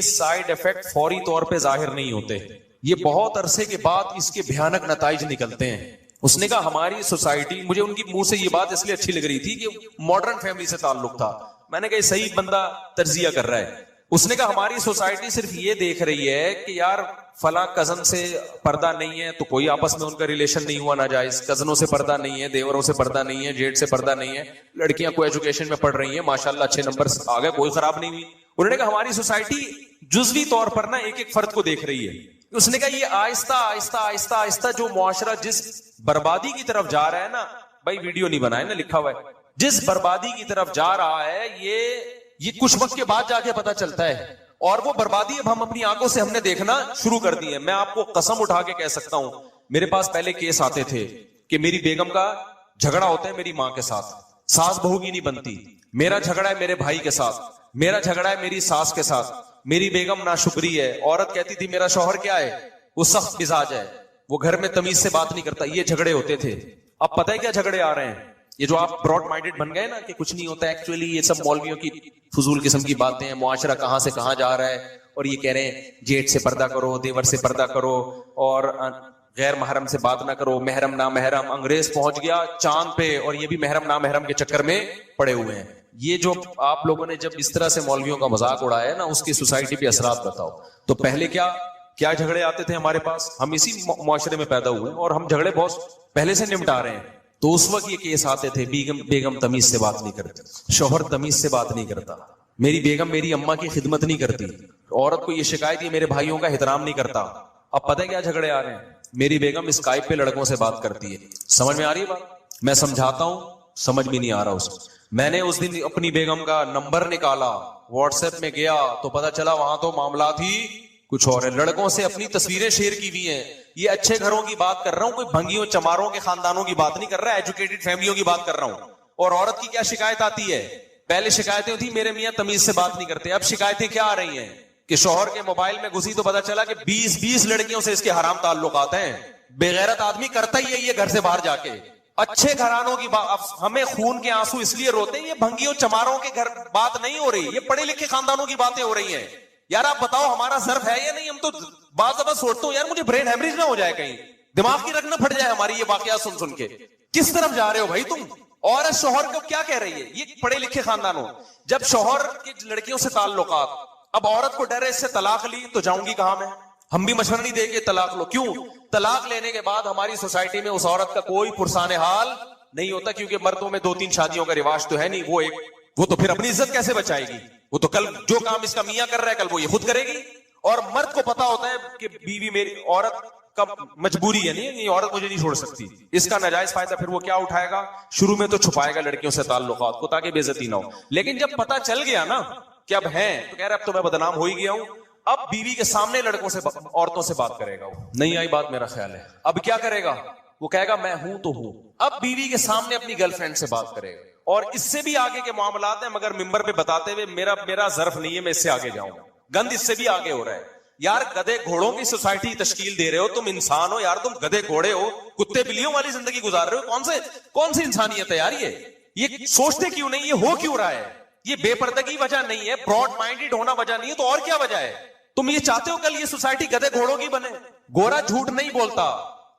Side effect فوری طور پہ ظاہر نہیں ہوتے، یہ بہت عرصے کے بعد اس کے بھیانک نتائج نکلتے ہیں۔ اس نے کہا ہماری سوسائٹی، مجھے ان کی منہ سے یہ بات اس لیے اچھی لگ رہی تھی کہ ماڈرن فیملی سے تعلق تھا، میں نے کہا یہ صحیح بندہ تجزیہ کر رہا ہے۔ اس نے کہا ہماری سوسائٹی صرف یہ دیکھ رہی ہے کہ یار فلاں کزن سے پردہ نہیں ہے تو کوئی آپس میں ان کا ریلیشن نہیں ہوا ناجائز، کزنوں سے پردہ نہیں ہے، دیوروں سے پردہ نہیں ہے، جیٹ سے پردہ نہیں ہے، لڑکیاں کو ایجوکیشن میں پڑھ رہی ہیں، ماشاءاللہ اچھے نمبر آ گئے، کوئی خراب نہیں ہوئی۔ انہوں نے کہا ہماری سوسائٹی جزوی طور پر نا ایک ایک فرد کو دیکھ رہی ہے۔ اس نے کہا یہ آہستہ آہستہ آہستہ آہستہ جو معاشرہ جس بربادی کی طرف جا رہا ہے نا، بھائی ویڈیو نہیں بنائے نا، لکھا ہوا ہے، جس بربادی کی طرف جا رہا ہے یہ کچھ وقت کے بعد جا کے پتا چلتا ہے، اور وہ بربادی اب ہم اپنی آنکھوں سے ہم نے دیکھنا شروع کر دی ہے۔ میں آپ کو قسم اٹھا کے کہہ سکتا ہوں، میرے پاس پہلے کیس آتے تھے کہ میری بیگم کا جھگڑا ہوتا ہے میری ماں کے ساتھ، ساس بہو کی نہیں بنتی، میرا جھگڑا ہے میرے بھائی کے ساتھ، میرا جھگڑا ہے میری ساس کے ساتھ، میری بیگم ناشکری ہے، عورت کہتی تھی میرا شوہر کیا ہے، وہ سخت مزاج ہے، وہ گھر میں تمیز سے بات نہیں کرتا، یہ جھگڑے ہوتے تھے۔ اب پتہ ہے کیا جھگڑے آ رہے ہیں؟ یہ جو آپ براڈ مائنڈڈ بن گئے نا کہ کچھ نہیں ہوتا، ایکچولی یہ سب مولویوں کی فضول قسم کی باتیں ہیں، معاشرہ کہاں سے کہاں جا رہا ہے، اور یہ کہہ رہے ہیں جیٹ سے پردہ کرو، دیور سے پردہ کرو، اور غیر محرم سے بات نہ کرو، محرم نہ محرم۔ انگریز پہنچ گیا چاند پہ اور یہ بھی محرم نہ محرم کے چکر میں پڑے ہوئے ہیں۔ یہ جو آپ لوگوں نے جب اس طرح سے مولویوں کا مذاق اڑایا ہے نا، اس کی سوسائٹی پہ اثرات بتاؤ۔ تو پہلے کیا جھگڑے آتے تھے ہمارے پاس، ہم اسی معاشرے میں پیدا ہوئے اور ہم جھگڑے بہت پہلے سے نمٹا رہے ہیں۔ تو اس وقت یہ کیس آتے تھے، بیگم تمیز سے بات نہیں کرتی، شوہر تمیز سے بات نہیں کرتا، میری بیگم میری اماں کی خدمت نہیں کرتی، عورت کو یہ شکایت ہے میرے بھائیوں کا احترام نہیں کرتا۔ اب پتہ ہے کیا جھگڑے آ رہے ہیں؟ میری بیگم اسکائپ پہ لڑکوں سے بات کرتی ہے۔ سمجھ میں آ رہی ہے بات؟ میں سمجھاتا ہوں، سمجھ میں نہیں آ رہا اس کو۔ میں نے اس دن اپنی بیگم کا نمبر نکالا، واٹس ایپ میں گیا تو پتہ چلا وہاں تو معاملات ہی کچھ اور ہے۔ لڑکوں سے اپنی تصویریں شیئر کی ہوئی ہیں۔ یہ اچھے گھروں کی بات کر رہا ہوں، کوئی بھنگیوں چماروں کے خاندانوں کی بات نہیں کر رہا، ایجوکیٹڈ فیملیوں کی بات کر رہا ہوں۔ اور عورت کی کیا شکایت آتی ہے؟ پہلے شکایتیں ہوتی میرے میاں تمیز سے بات نہیں کرتے، اب شکایتیں کیا آ رہی ہیں کہ شوہر کے موبائل میں گھسی تو پتا چلا کہ 20 لڑکیوں سے اس کے حرام تعلقات ہیں۔ بے غیرت آدمی کرتا ہی ہے یہ گھر سے باہر جا کے۔ اچھے گھرانوں کی بات، ہمیں خون کے آنسو اس لیے روتے ہیں، یہ بھنگیوں چماروں کے گھر بات نہیں ہو رہی، یہ پڑھے لکھے خاندانوں کی باتیں ہو رہی ہیں۔ یار آپ بتاؤ ہمارا ظرف ہے یا نہیں؟ ہم تو بعض دفعہ سوچتا ہوں یار مجھے برین ہیمریج نہ ہو جائے، کہیں دماغ کی رگ نہ پھٹ جائے ہماری یہ واقعات سن کے۔ کس طرف جا رہے ہو بھائی تم؟ عورت شوہر کو کیا کہہ رہی ہے؟ یہ پڑھے لکھے خاندانوں، جب شوہر کی لڑکیوں سے تعلقات، اب عورت کو ڈر ہے اس سے طلاق لی تو جاؤں گی کہاں میں؟ ہم بھی مشورہ نہیں دیں گے طلاق لو۔ کیوں؟ طلاق لینے کے بعد ہماری سوسائٹی میں اس عورت کا کوئی پرسان حال نہیں ہوتا، کیونکہ مردوں میں 2-3 شادیوں کا رواج تو ہے نہیں۔ وہ تو پھر اپنی عزت کیسے بچائے گی؟ وہ تو کل جو کام اس کا میاں کر رہا ہے کل وہ یہ خود کرے گی۔ اور مرد کو پتا ہوتا ہے کہ بیوی میری، عورت کا مجبوری ہے، نہیں یہ عورت مجھے نہیں چھوڑ سکتی، اس کا ناجائز فائدہ پھر وہ کیا اٹھائے گا؟ شروع میں تو چھپائے گا لڑکیوں سے تعلقات کو تاکہ بے عزتی نہ ہو، لیکن جب پتا چل گیا نا کہ اب ہیں تو کہہ رہا اب تو میں بدنام ہو ہی گیا ہوں، اب بیوی کے سامنے لڑکوں سے عورتوں سے بات کرے گا۔ وہ نہیں آئی بات میرا خیال ہے، اب کیا کرے گا؟ وہ کہے گا میں ہوں تو ہوں۔ اب بیوی کے سامنے اپنی گرل فرینڈ سے بات کرے گا، اور اس سے بھی آگے کے معاملات ہیں، مگر ممبر پہ بتاتے ہوئے میرا ظرف نہیں ہے، میں اس سے آگے جاؤں گا۔ گند اس سے بھی آگے ہو رہا ہے۔ یار گدے گھوڑوں کی سوسائٹی تشکیل دے رہے ہو، تم انسان ہو یار، تم گدے گھوڑے ہو، کتے بلیوں والی زندگی گزار رہے ہو۔ کون سی انسانیت ہے یار؟ یہ سوچتے کیوں نہیں؟ یہ ہو کیوں رہا ہے؟ یہ بے پردگی وجہ نہیں ہے، براڈ مائنڈڈ ہونا وجہ نہیں ہے، تو اور کیا وجہ ہے؟ تم یہ چاہتے ہو کل یہ سوسائٹی گدے گھوڑوں کی بنے؟ گورا جھوٹ نہیں بولتا،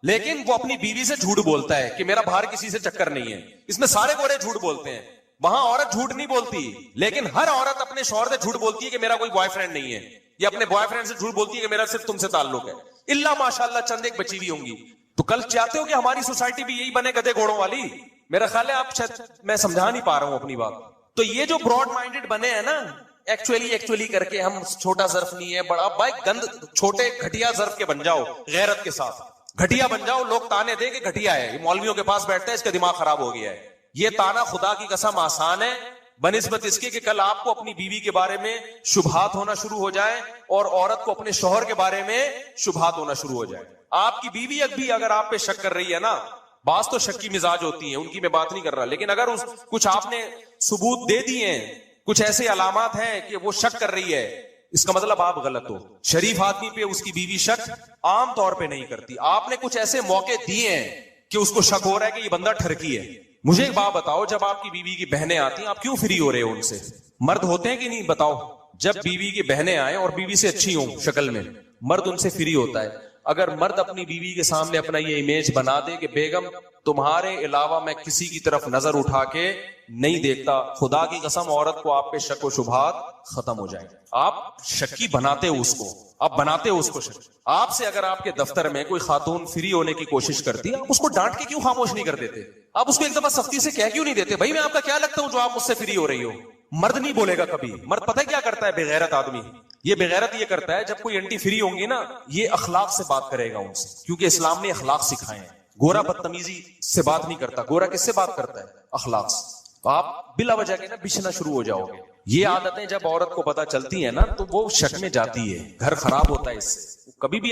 لیکن وہ اپنی بیوی سے جھوٹ بولتا ہے کہ میرا باہر کسی سے چکر نہیں ہے۔ اس میں سارے گورے جھوٹ بولتے ہیں، وہاں عورت جھوٹ نہیں بولتی، لیکن ہر عورت اپنے شوہر سے جھوٹ بولتی ہے کہ میرا کوئی بوائے فرینڈ نہیں ہے، یا اپنے بوائے فرینڈ سے جھوٹ بولتی ہے کہ میرا صرف تم سے تعلق ہے، اللہ ماشاءاللہ چند ایک بچی ہوئی ہوں گی۔ تو کل چاہتے ہو کہ ہماری سوسائٹی بھی یہی بنے گدے گھوڑوں والی؟ میرا خیال ہے آپ شاید میں سمجھا نہیں پا رہا ہوں اپنی بات۔ تو یہ جو براڈ مائنڈڈ بنے ہیں نا، ایکچولی کر کے ہم چھوٹا ظرف نہیں ہے بڑا، بھائی گند چھوٹے گھٹیا ظرف کے بن جاؤ، غیرت کے ساتھ گھٹیا بن جاؤ، لوگ تانے دے کہ گھٹیا ہے، یہ مولویوں کے پاس بیٹھتا ہے اس کا دماغ خراب ہو گیا ہے۔ یہ تانا خدا کی قسم آسان ہے بنسبت اس کے کہ کل آپ کو اپنی بیوی کے بارے میں شبہات ہونا شروع ہو جائے، اور عورت کو اپنے شوہر کے بارے میں شبہات ہونا شروع ہو جائے۔ آپ کی بیوی بھی اگر آپ پہ شک کر رہی ہے نا، بعض تو شکی مزاج ہوتی ہیں، ان کی میں بات نہیں کر رہا، لیکن اگر کچھ آپ نے ثبوت دے دیے ہیں، کچھ ایسے علامات ہیں کہ وہ شک کر رہی ہے، اس کا مطلب آپ غلط ہو۔ شریف آدمی پہ اس کی بیوی شک عام طور پہ نہیں کرتی، آپ نے کچھ ایسے موقع دیے ہیں کہ اس کو شک ہو رہا ہے کہ یہ بندہ ٹھرکی ہے۔ مجھے ایک بات بتاؤ، جب آپ کی بیوی کی بہنیں آتی ہیں آپ کیوں فری ہو رہے ہو ان سے؟ مرد ہوتے ہیں کہ نہیں بتاؤ؟ جب بیوی کی بہنیں آئیں اور بیوی سے اچھی ہوں شکل میں، مرد ان سے فری ہوتا ہے. اگر مرد اپنی بیوی کے سامنے اپنا یہ امیج بنا دے کہ بیگم تمہارے علاوہ میں کسی کی طرف نظر اٹھا کے نہیں دیکھتا، خدا کی قسم عورت کو آپ پہ شک و شبہات ختم ہو جائیں. آپ شکی بناتے ہو اس کو، آپ بناتے ہو اس کو شک. آپ سے اگر آپ کے دفتر میں کوئی خاتون فری ہونے کی کوشش کرتی ہے، آپ اس کو ڈانٹ کے کیوں خاموش نہیں کر دیتے؟ آپ اس کو ایک دفعہ سختی سے کہہ کیوں نہیں دیتے بھائی میں آپ کا کیا لگتا ہوں جو آپ مجھ سے فری ہو رہی ہو؟ مرد نہیں بولے گا کبھی. مرد پتہ ہے کیا کرتا ہے؟ بغیرت آدمی یہ بغیرت یہ کرتا ہے جب کوئی انٹی فری ہوں گی نا، یہ اخلاق سے بات کرے گا ان سے، کیونکہ اسلام نے اخلاق سکھائے ہیں. گورا بدتمیزی سے بات نہیں کرتا، گورا کس سے بات کرتا ہے؟ اخلاق سے. تو آپ بلا وجہ کے نا بچھنا شروع ہو جاؤ گے. یہ عادتیں جب عورت کو پتہ چلتی ہیں نا تو وہ شک میں جاتی ہے، گھر خراب ہوتا ہے اس سے. کبھی بھی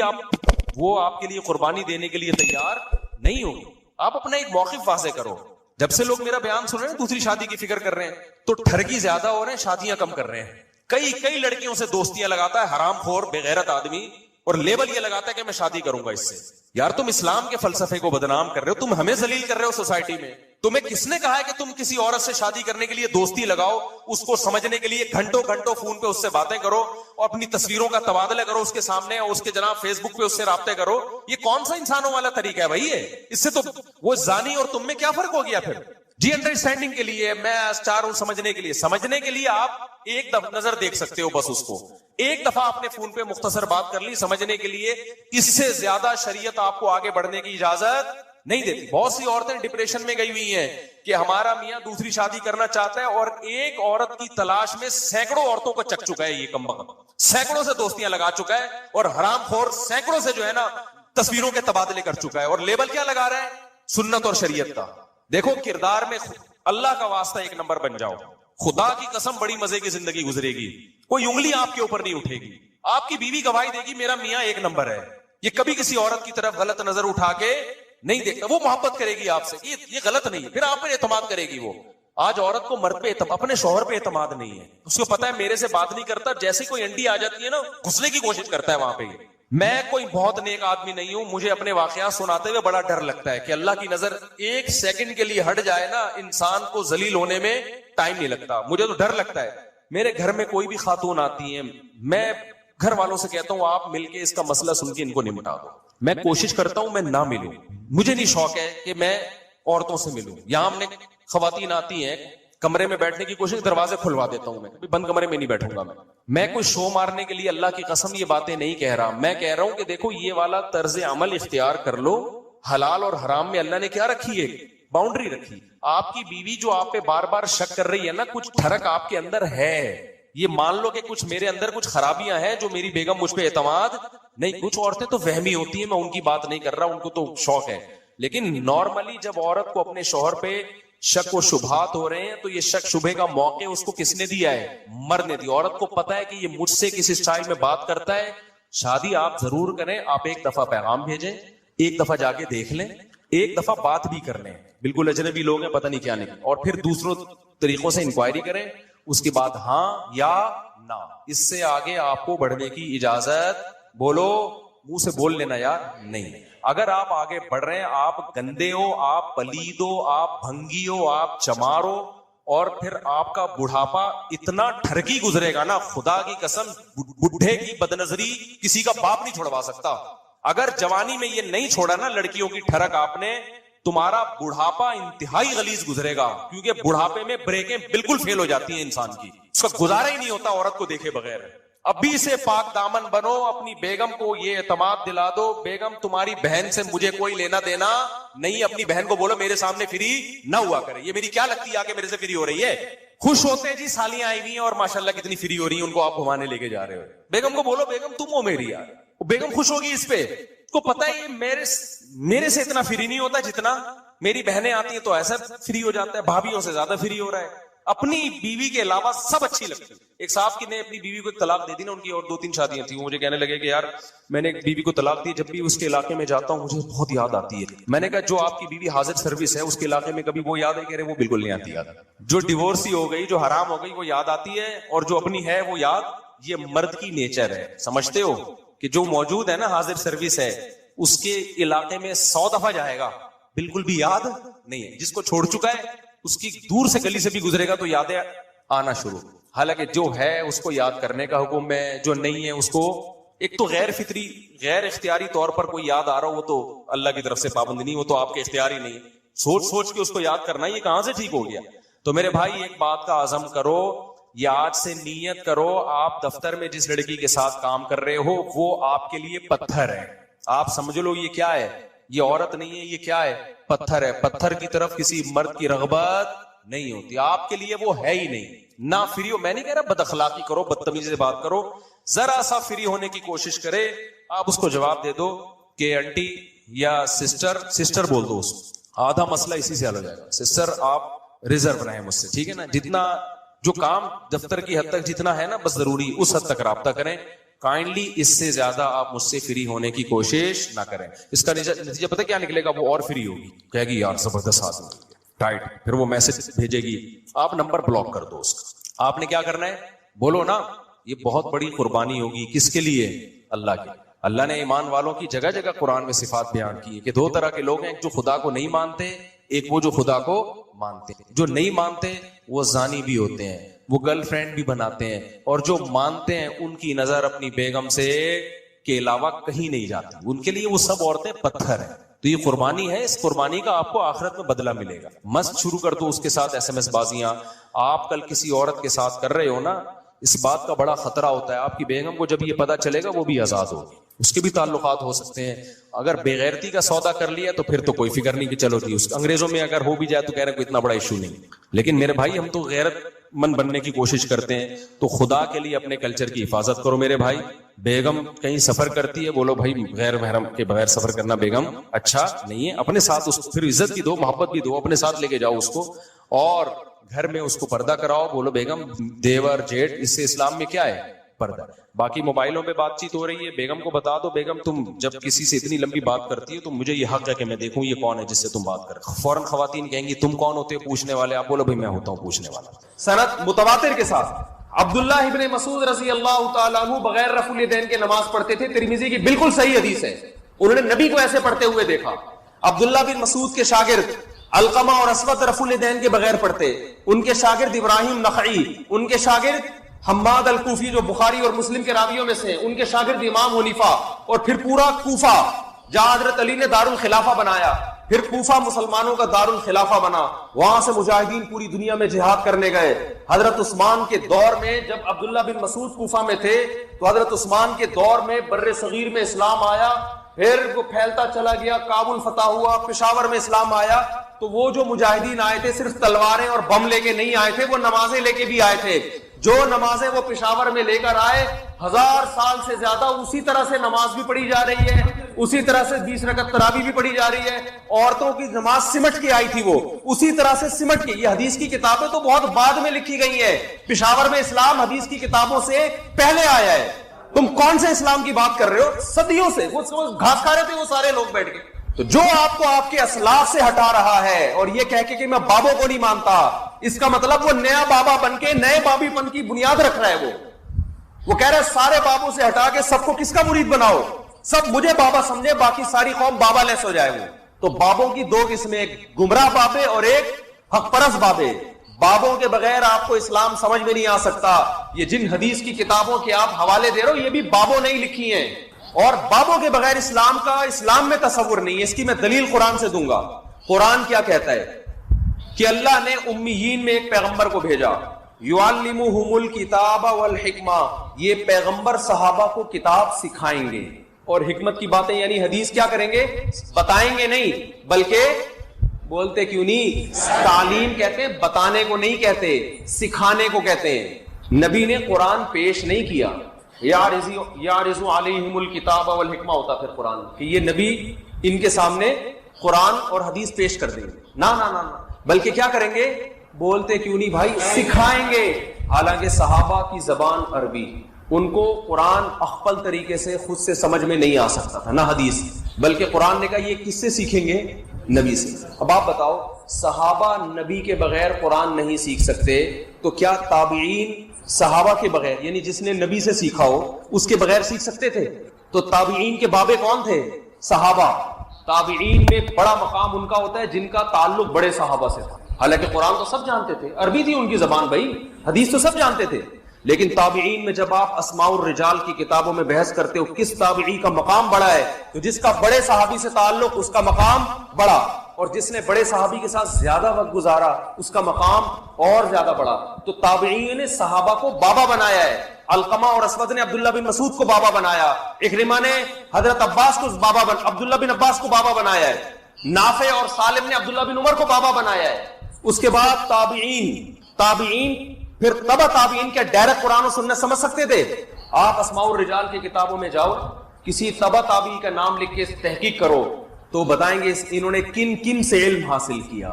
وہ آپ کے لیے قربانی دینے کے لیے تیار نہیں ہوگی. آپ اپنا ایک موقف واضح کرو. جب سے لوگ میرا بیان سن رہے ہیں دوسری شادی کی فکر کر رہے ہیں تو ٹھرکی زیادہ ہو رہے ہیں، شادیاں کم کر رہے ہیں. کئی لڑکیوں سے دوستیاں لگاتا ہے حرام خور بغیرت آدمی، اور لیبل یہ لگاتا ہے کہ میں شادی کروں گا اس سے. یار تم اسلام کے فلسفے کو بدنام کر رہے ہو، تم ہمیں ذلیل کر رہے ہو سوسائٹی میں. تمہیں کس نے کہا ہے کہ تم کسی عورت سے شادی کرنے کے لیے دوستی لگاؤ، اس کو سمجھنے کے لیے گھنٹوں فون پہ اس سے باتیں کرو اور اپنی تصویروں کا تبادلہ کرو اس کے سامنے، اور اس کے جناب فیس بک پہ اس سے رابطے کرو؟ یہ کون سا انسانوں والا طریقہ ہے بھائی؟ اس سے تو وہ زانی اور تم میں کیا فرق ہو گیا پھر؟ جی انڈرسٹینڈنگ کے لیے میں چاہ رہا ہوں، سمجھنے کے لیے آپ ایک دفعہ نظر دیکھ سکتے ہو، بس اس کو ایک دفعہ آپ نے فون پہ مختصر بات کر لی سمجھنے کے لیے. اس سے زیادہ شریعت آپ کو آگے بڑھنے کی اجازت نہیں دیتی. بہت سی عورتیں ڈپریشن میں گئی ہوئی ہیں کہ ہمارا میاں دوسری شادی کرنا چاہتا ہے، اور ایک عورت کی تلاش میں سینکڑوں عورتوں کو چک چکا ہے. یہ کمبخت سینکڑوں سے دوستیاں لگا چکا ہے، اور حرام خور سینکڑوں سے جو ہے نا تصویروں کے تبادلے کر چکا ہے. اور لیبل کیا لگا رہا ہے؟ سنت اور شریعت کا. دیکھو کردار میں اللہ کا واسطہ ایک نمبر بن جاؤ، خدا کی قسم بڑی مزے کی زندگی گزرے گی. کوئی انگلی آپ کے اوپر نہیں اٹھے گی. آپ کی بیوی گواہی دے گی میرا میاں ایک نمبر ہے، یہ کبھی کسی عورت کی طرف غلط نظر اٹھا کے نہیں دیکھتا. وہ محبت کرے گی آپ سے، یہ غلط نہیں ہے، پھر آپ پر اعتماد کرے گی. وہ آج عورت کو مرد پہ اپنے شوہر پہ اعتماد نہیں ہے. اس کو پتا ہے میرے سے بات نہیں کرتا، جیسے کوئی انڈی آ جاتی ہے نا گھسنے کی کوشش کرتا ہے وہاں پہ. میں کوئی بہت نیک آدمی نہیں ہوں، مجھے اپنے واقعات سناتے ہوئے بڑا ڈر لگتا ہے کہ اللہ کی نظر ایک سیکنڈ کے لیے ہٹ جائے نا، انسان کو ذلیل ہونے میں ٹائم نہیں لگتا. مجھے تو ڈر لگتا ہے. میرے گھر میں کوئی بھی خاتون آتی ہیں، میں گھر والوں سے کہتا ہوں آپ مل کے اس کا مسئلہ سن کے ان کو نمٹا دو. میں کوشش کرتا ہوں میں نہ ملوں، مجھے نہیں شوق ہے کہ میں عورتوں سے ملوں. یہاں ہم نے خواتین آتی ہیں کمرے میں بیٹھنے کی کوشش، دروازے کھلوا دیتا ہوں. میں بند کمرے میں نہیں بیٹھوں گا. میں کوئی شو مارنے کے لیے اللہ کی قسم یہ باتیں نہیں کہہ رہا. میں کہہ رہا ہوں کہ دیکھو یہ والا طرز عمل اختیار کر لو. حلال اور حرام میں اللہ نے کیا رکھی ہے؟ باؤنڈری رکھی. آپ کی بیوی جو آپ پہ بار بار شک کر رہی ہے نا، کچھ ٹھڑک آپ کے اندر ہے. یہ مان لو کہ کچھ میرے اندر کچھ خرابیاں ہیں جو میری بیگم مجھ پہ اعتماد نہیں. کچھ عورتیں تو وہمی ہوتی ہیں، میں ان کی بات نہیں کر رہا، ان کو تو شوق ہے. لیکن نارملی جب عورت کو اپنے شوہر پہ شک و شبہات ہو رہے ہیں تو یہ شک شبہ کا موقع اس کو کس نے دیا ہے؟ مرد نے دیا. عورت کو پتا ہے کہ یہ مجھ سے کس اسٹائل میں بات کرتا ہے. شادی آپ ضرور کریں، آپ ایک دفعہ پیغام بھیجیں، ایک دفعہ جا کے دیکھ لیں، ایک دفعہ بات بھی کر لیں. بالکل اجنبی لوگ ہیں پتہ نہیں کیا نہیں، اور پھر دوسروں طریقوں سے انکوائری کریں. اس کے بعد ہاں یا نہ، اس سے آگے آپ کو بڑھنے کی اجازت بولو منہ سے بول لینا یار نہیں. اگر آپ آگے بڑھ رہے ہیں، آپ گندے ہو، آپ پلید ہو، آپ بھنگی ہو، آپ چمار ہو، اور پھر آپ کا بڑھاپا اتنا ٹھرکی گزرے گا نا، خدا کی قسم بڈھے کی بدنظری کسی کا باپ نہیں چھوڑوا سکتا. اگر جوانی میں یہ نہیں چھوڑا نا لڑکیوں کی ٹھڑک آپ نے، تمہارا بڑھاپا انتہائی غلیظ گزرے گا. کیونکہ بڑھاپے میں بریکیں بالکل فیل ہو جاتی ہیں انسان کی، اس کا گزارا ہی نہیں ہوتا عورت کو دیکھے بغیر. ابھی سے پاک دامن بنو، اپنی بیگم کو یہ اعتماد دلا دو بیگم تمہاری بہن سے مجھے کوئی لینا دینا نہیں. اپنی بہن کو بولو میرے سامنے فری نہ ہوا کرے. یہ میری کیا لگتی ہے آگے میرے سے فری ہو رہی ہے؟ خوش ہوتے ہیں جی سالیاں آئی ہوئی ہیں اور ماشاءاللہ کتنی فری ہو رہی ہیں، ان کو آپ گھمانے لے کے جا رہے ہو. بیگم کو بولو بیگم تم ہو میری یار. بیگم خوش ہوگی اس پہ. اس کو پتا ہے یہ میرے سے اتنا فری نہیں ہوتا جتنا میری بہنیں آتی ہیں تو ایسا فری ہو جاتا ہے، بھابھیوں سے زیادہ فری ہو رہا ہے. اپنی بیوی کے علاوہ سب اچھی لگتی. ایک صاحب کی نے اپنی بیوی کو ایک طلاق دے دی نا، ان کی اور 2-3 شادیاں تھیں. وہ مجھے کہنے لگے کہ یار میں نے ایک بیوی کو طلاق دی، جب بھی اس کے علاقے میں جاتا ہوں مجھے بہت یاد آتی ہے. میں نے کہا جو آپ کی بیوی حاضر سروس ہے اس کے علاقے میں کبھی وہ یاد ہے؟ کہہ رہے وہ بالکل نہیں آتی یاد. جو ڈیورسی ہو گئی، جو حرام ہو گئی وہ یاد آتی ہے، اور جو اپنی ہے وہ یاد. یہ مرد کی نیچر ہے. سمجھتے ہو کہ جو موجود ہے نا حاضر سروس ہے، اس کے علاقے میں 100 دفعہ جائے گا بالکل بھی یاد نہیں ہے. جس کو چھوڑ چکا ہے اس کی دور سے گلی سے بھی گزرے گا تو یادیں آنا شروع. حالانکہ جو ہے اس کو یاد کرنے کا حکم ہے, جو نہیں ہے اس کو, ایک تو غیر فطری غیر اختیاری طور پر کوئی یاد آ رہا ہو وہ تو اللہ کی طرف سے پابند نہیں, وہ تو آپ کے اختیاری نہیں, سوچ سوچ کے اس کو یاد کرنا یہ کہاں سے ٹھیک ہو گیا. تو میرے بھائی ایک بات کا عزم کرو, یا آج سے نیت کرو, آپ دفتر میں جس لڑکی کے ساتھ کام کر رہے ہو وہ آپ کے لیے پتھر ہے. آپ سمجھ لو یہ کیا ہے, یہ عورت نہیں ہے, یہ کیا ہے, پتھر ہے. پتھر کی طرف کسی مرد کی رغبت نہیں ہوتی, آپ کے لیے وہ ہے ہی نہیں. نہ فری ہو, میں نہیں کہہ رہا بد اخلاقی کرو, بدتمیزی سے بات کرو, ذرا سا فری ہونے کی کوشش کرے. آپ اس کو جواب دے دو کہ انٹی یا سسٹر بول دو اس کو, آدھا مسئلہ اسی سے حل ہو جائے گا. سسٹر آپ ریزرو رہیں مجھ سے, ٹھیک ہے نا, جتنا جو کام دفتر کی حد تک جتنا ہے نا بس ضروری اس حد تک رابطہ کریں. کائنڈلی اس سے زیادہ آپ مجھ سے فری ہونے کی کوشش نہ کریں. اس کا نتیجہ پتہ کیا نکلے گا, وہ اور فری ہوگی, کہے گی یار زبردست آدمی ٹائٹ, پھر وہ میسج بھیجے گی, آپ نمبر بلاک کر دو اس کا. آپ نے کیا کرنا ہے بولو نا, یہ بہت بڑی قربانی ہوگی. کس کے لیے؟ اللہ کے. اللہ نے ایمان والوں کی جگہ جگہ قرآن میں صفات بیان کی ہے کہ دو طرح کے لوگ ہیں, ایک جو خدا کو نہیں مانتے, ایک وہ جو خدا کو مانتے ہیں. جو نہیں مانتے وہ زانی بھی ہوتے ہیں, وہ گرل فرینڈ بھی بناتے ہیں, اور جو مانتے ہیں ان کی نظر اپنی بیگم سے کے علاوہ کہیں نہیں جاتی. ان کے لیے وہ سب عورتیں پتھر ہیں. تو یہ قربانی ہے, اس قربانی کا آپ کو آخرت میں بدلہ ملے گا. مست شروع کر دو اس کے ساتھ ایس ایم ایس بازیاں. آپ کل کسی عورت کے ساتھ کر رہے ہو نا, اس بات کا بڑا خطرہ ہوتا ہے, آپ کی بیگم کو جب یہ پتا چلے گا وہ بھی آزاد ہوگی, اس کے بھی تعلقات ہو سکتے ہیں. اگر بےغیرتی کا سودا کر لیا تو پھر تو کوئی فکر نہیں کہ چلو جی, اس انگریزوں میں اگر ہو بھی جائے تو کہہ رہے کوئی اتنا بڑا ایشو نہیں. لیکن میرے بھائی ہم تو غیرت مند بننے کی کوشش کرتے ہیں, تو خدا کے لیے اپنے کلچر کی حفاظت کرو میرے بھائی. بیگم کہیں سفر کرتی ہے, بولو بھائی غیر محرم کے بغیر سفر کرنا بیگم اچھا نہیں ہے. اپنے ساتھ اس پھر عزت بھی دو, محبت بھی دو, اپنے ساتھ لے کے جاؤ اس کو, اور گھر میں اس کو پردہ کراؤ. بولو بیگم دیور جیٹ, اس سے اسلام میں کیا ہے پردہ. باقی موبائلوں پہ بات چیت ہو رہی ہے, بیگم کو بتا دو, بیگم تم جب کسی سے اتنی لمبی بات کرتی ہے تو مجھے یہ حق ہے کہ میں دیکھوں یہ کون ہے جس سے تم بات کر. فوراً خواتین کہیں گی تم کون ہوتے ہو پوچھنے والے, آپ بولو بھائی میں ہوتا ہوں پوچھنے والا. سند متواتر کے ساتھ عبداللہ ابن مسعود رضی اللہ تعالیٰ عنہ بغیر رفع الیدین کے نماز پڑھتے تھے. ترمذی کی بالکل صحیح حدیث ہے, انہوں نے نبی کو ایسے پڑھتے ہوئے دیکھا. عبداللہ بن مسعود کے شاگرد علقمہ اور اسود رفع الیدین کے بغیر پڑھتے, ان کے شاگرد ابراہیم نخعی, ان کے شاگرد حماد الکوفی جو بخاری اور مسلم کے راویوں میں سے, ان کے شاگرد امام حنیفہ, اور پھر پورا کوفہ جہاں حضرت علی نے دار الخلافہ بنایا, پھر کوفہ مسلمانوں کا دار الخلافہ بنا, وہاں سے مجاہدین پوری دنیا میں جہاد کرنے گئے. حضرت عثمان کے دور میں جب عبداللہ بن مسعود کوفہ میں تھے تو حضرت عثمان کے دور میں بر صغیر میں اسلام آیا, پھر وہ پھیلتا چلا گیا, کابل فتح ہوا, پشاور میں اسلام آیا. تو وہ جو مجاہدین آئے تھے صرف تلواریں اور بم لے کے نہیں آئے تھے, وہ نمازیں لے کے بھی آئے تھے. جو نمازیں وہ پشاور میں لے کر آئے, 1000 سال سے زیادہ اسی طرح سے نماز بھی پڑھی جا رہی ہے, اسی طرح سے 20 رکعت تراویح بھی پڑھی جا رہی ہے. عورتوں کی نماز سمٹ کے آئی تھی, وہ اسی طرح سے سمٹ کے. یہ حدیث کی کتابیں تو بہت بعد میں لکھی گئی ہیں, پشاور میں اسلام حدیث کی کتابوں سے پہلے آیا ہے. تم کون سے اسلام کی بات کر رہے ہو؟ صدیوں سے وہ گھاس کھا رہے تھے وہ سارے لوگ بیٹھ کے. تو جو آپ کو آپ کے اسلاف سے ہٹا رہا ہے اور یہ کہہ کے کہ میں بابوں کو نہیں مانتا, اس کا مطلب وہ نیا بابا بن کے نئے بابی پن کی بنیاد رکھ رہا ہے. وہ کہہ رہا ہے سارے بابوں سے ہٹا کے سب کو کس کا مرید بناؤ, سب مجھے بابا سمجھے, باقی ساری قوم بابا لیس ہو جائے. وہ تو بابوں کی دو قسمیں, ایک گمراہ بابے اور ایک حق پرست بابے. بابوں کے بغیر آپ کو اسلام سمجھ میں نہیں آ سکتا. یہ جن حدیث کی کتابوں کے آپ حوالے دے رہے ہو یہ بھی بابوں نے ہی لکھی ہیں, اور بابوں کے بغیر اسلام میں تصور نہیں ہے. اس کی میں دلیل قرآن سے دوں گا. قرآن کیا کہتا ہے کہ اللہ نے امیین میں ایک پیغمبر کو بھیجا, یعلمہم الکتاب والحکمہ, یہ پیغمبر صحابہ کو کتاب سکھائیں گے اور حکمت کی باتیں یعنی حدیث کیا کریں گے, بتائیں گے نہیں, بلکہ بولتے کیوں نہیں, تعلیم کہتے ہیں, بتانے کو نہیں کہتے, سکھانے کو کہتے ہیں. نبی نے قرآن پیش نہیں کیا, یعرض علیہم الکتاب والحکمہ ہوتا پھر قرآن, کہ یہ نبی ان کے سامنے قرآن اور حدیث پیش کر دیں گے. نہ نہ نہ, بلکہ کیا کریں گے, بولتے کیوں نہیں بھائی, سکھائیں گے. حالانکہ صحابہ کی زبان عربی, ان کو قرآن اخفل طریقے سے خود سے سمجھ میں نہیں آ سکتا تھا, نہ حدیث, بلکہ قرآن نے کہا یہ کس سے سیکھیں گے, نبی سے. اب آپ بتاؤ, صحابہ نبی کے بغیر قرآن نہیں سیکھ سکتے, تو کیا تابعین صحابہ کے بغیر یعنی جس نے نبی سے سیکھا ہو اس کے بغیر سیکھ سکتے تھے؟ تو تابعین کے بابے کون تھے, صحابہ. تابعین میں بڑا مقام ان کا ہوتا ہے جن کا تعلق بڑے صحابہ سے تھا. حالانکہ قرآن تو سب جانتے تھے، عربی تھی ان کی زبان بھائی، حدیث تو سب جانتے تھے، لیکن تابعین میں جب آپ اسماء الرجال کی کتابوں میں بحث کرتے ہو کس تابعی کا مقام بڑا ہے، تو جس کا بڑے صحابی سے تعلق اس کا مقام بڑا، اور جس نے بڑے صحابی کے ساتھ زیادہ وقت گزارا اس کا مقام اور زیادہ بڑا۔ تو تابعین نے صحابہ کو بابا بنایا ہے، علقمہ اور اسود نے عبداللہ بن مسعود کو بابا بنایا، اکرمہ نے حضرت عباس کو عبداللہ بن عباس کو بابا بنایا ہے، نافع اور سالم نے عبداللہ بن عمر کو بابا بنایا ہے۔ اس کے بعد تابعین پھر تبع تابعین کیا ڈائریکٹ قرآن و سنت سمجھ سکتے تھے؟ آپ اسماء الرجال کی کتابوں میں جاؤ، کسی تبع تابعی کا نام لکھ کے تحقیق کرو تو بتائیں گے انہوں نے کن کن سے علم حاصل کیا،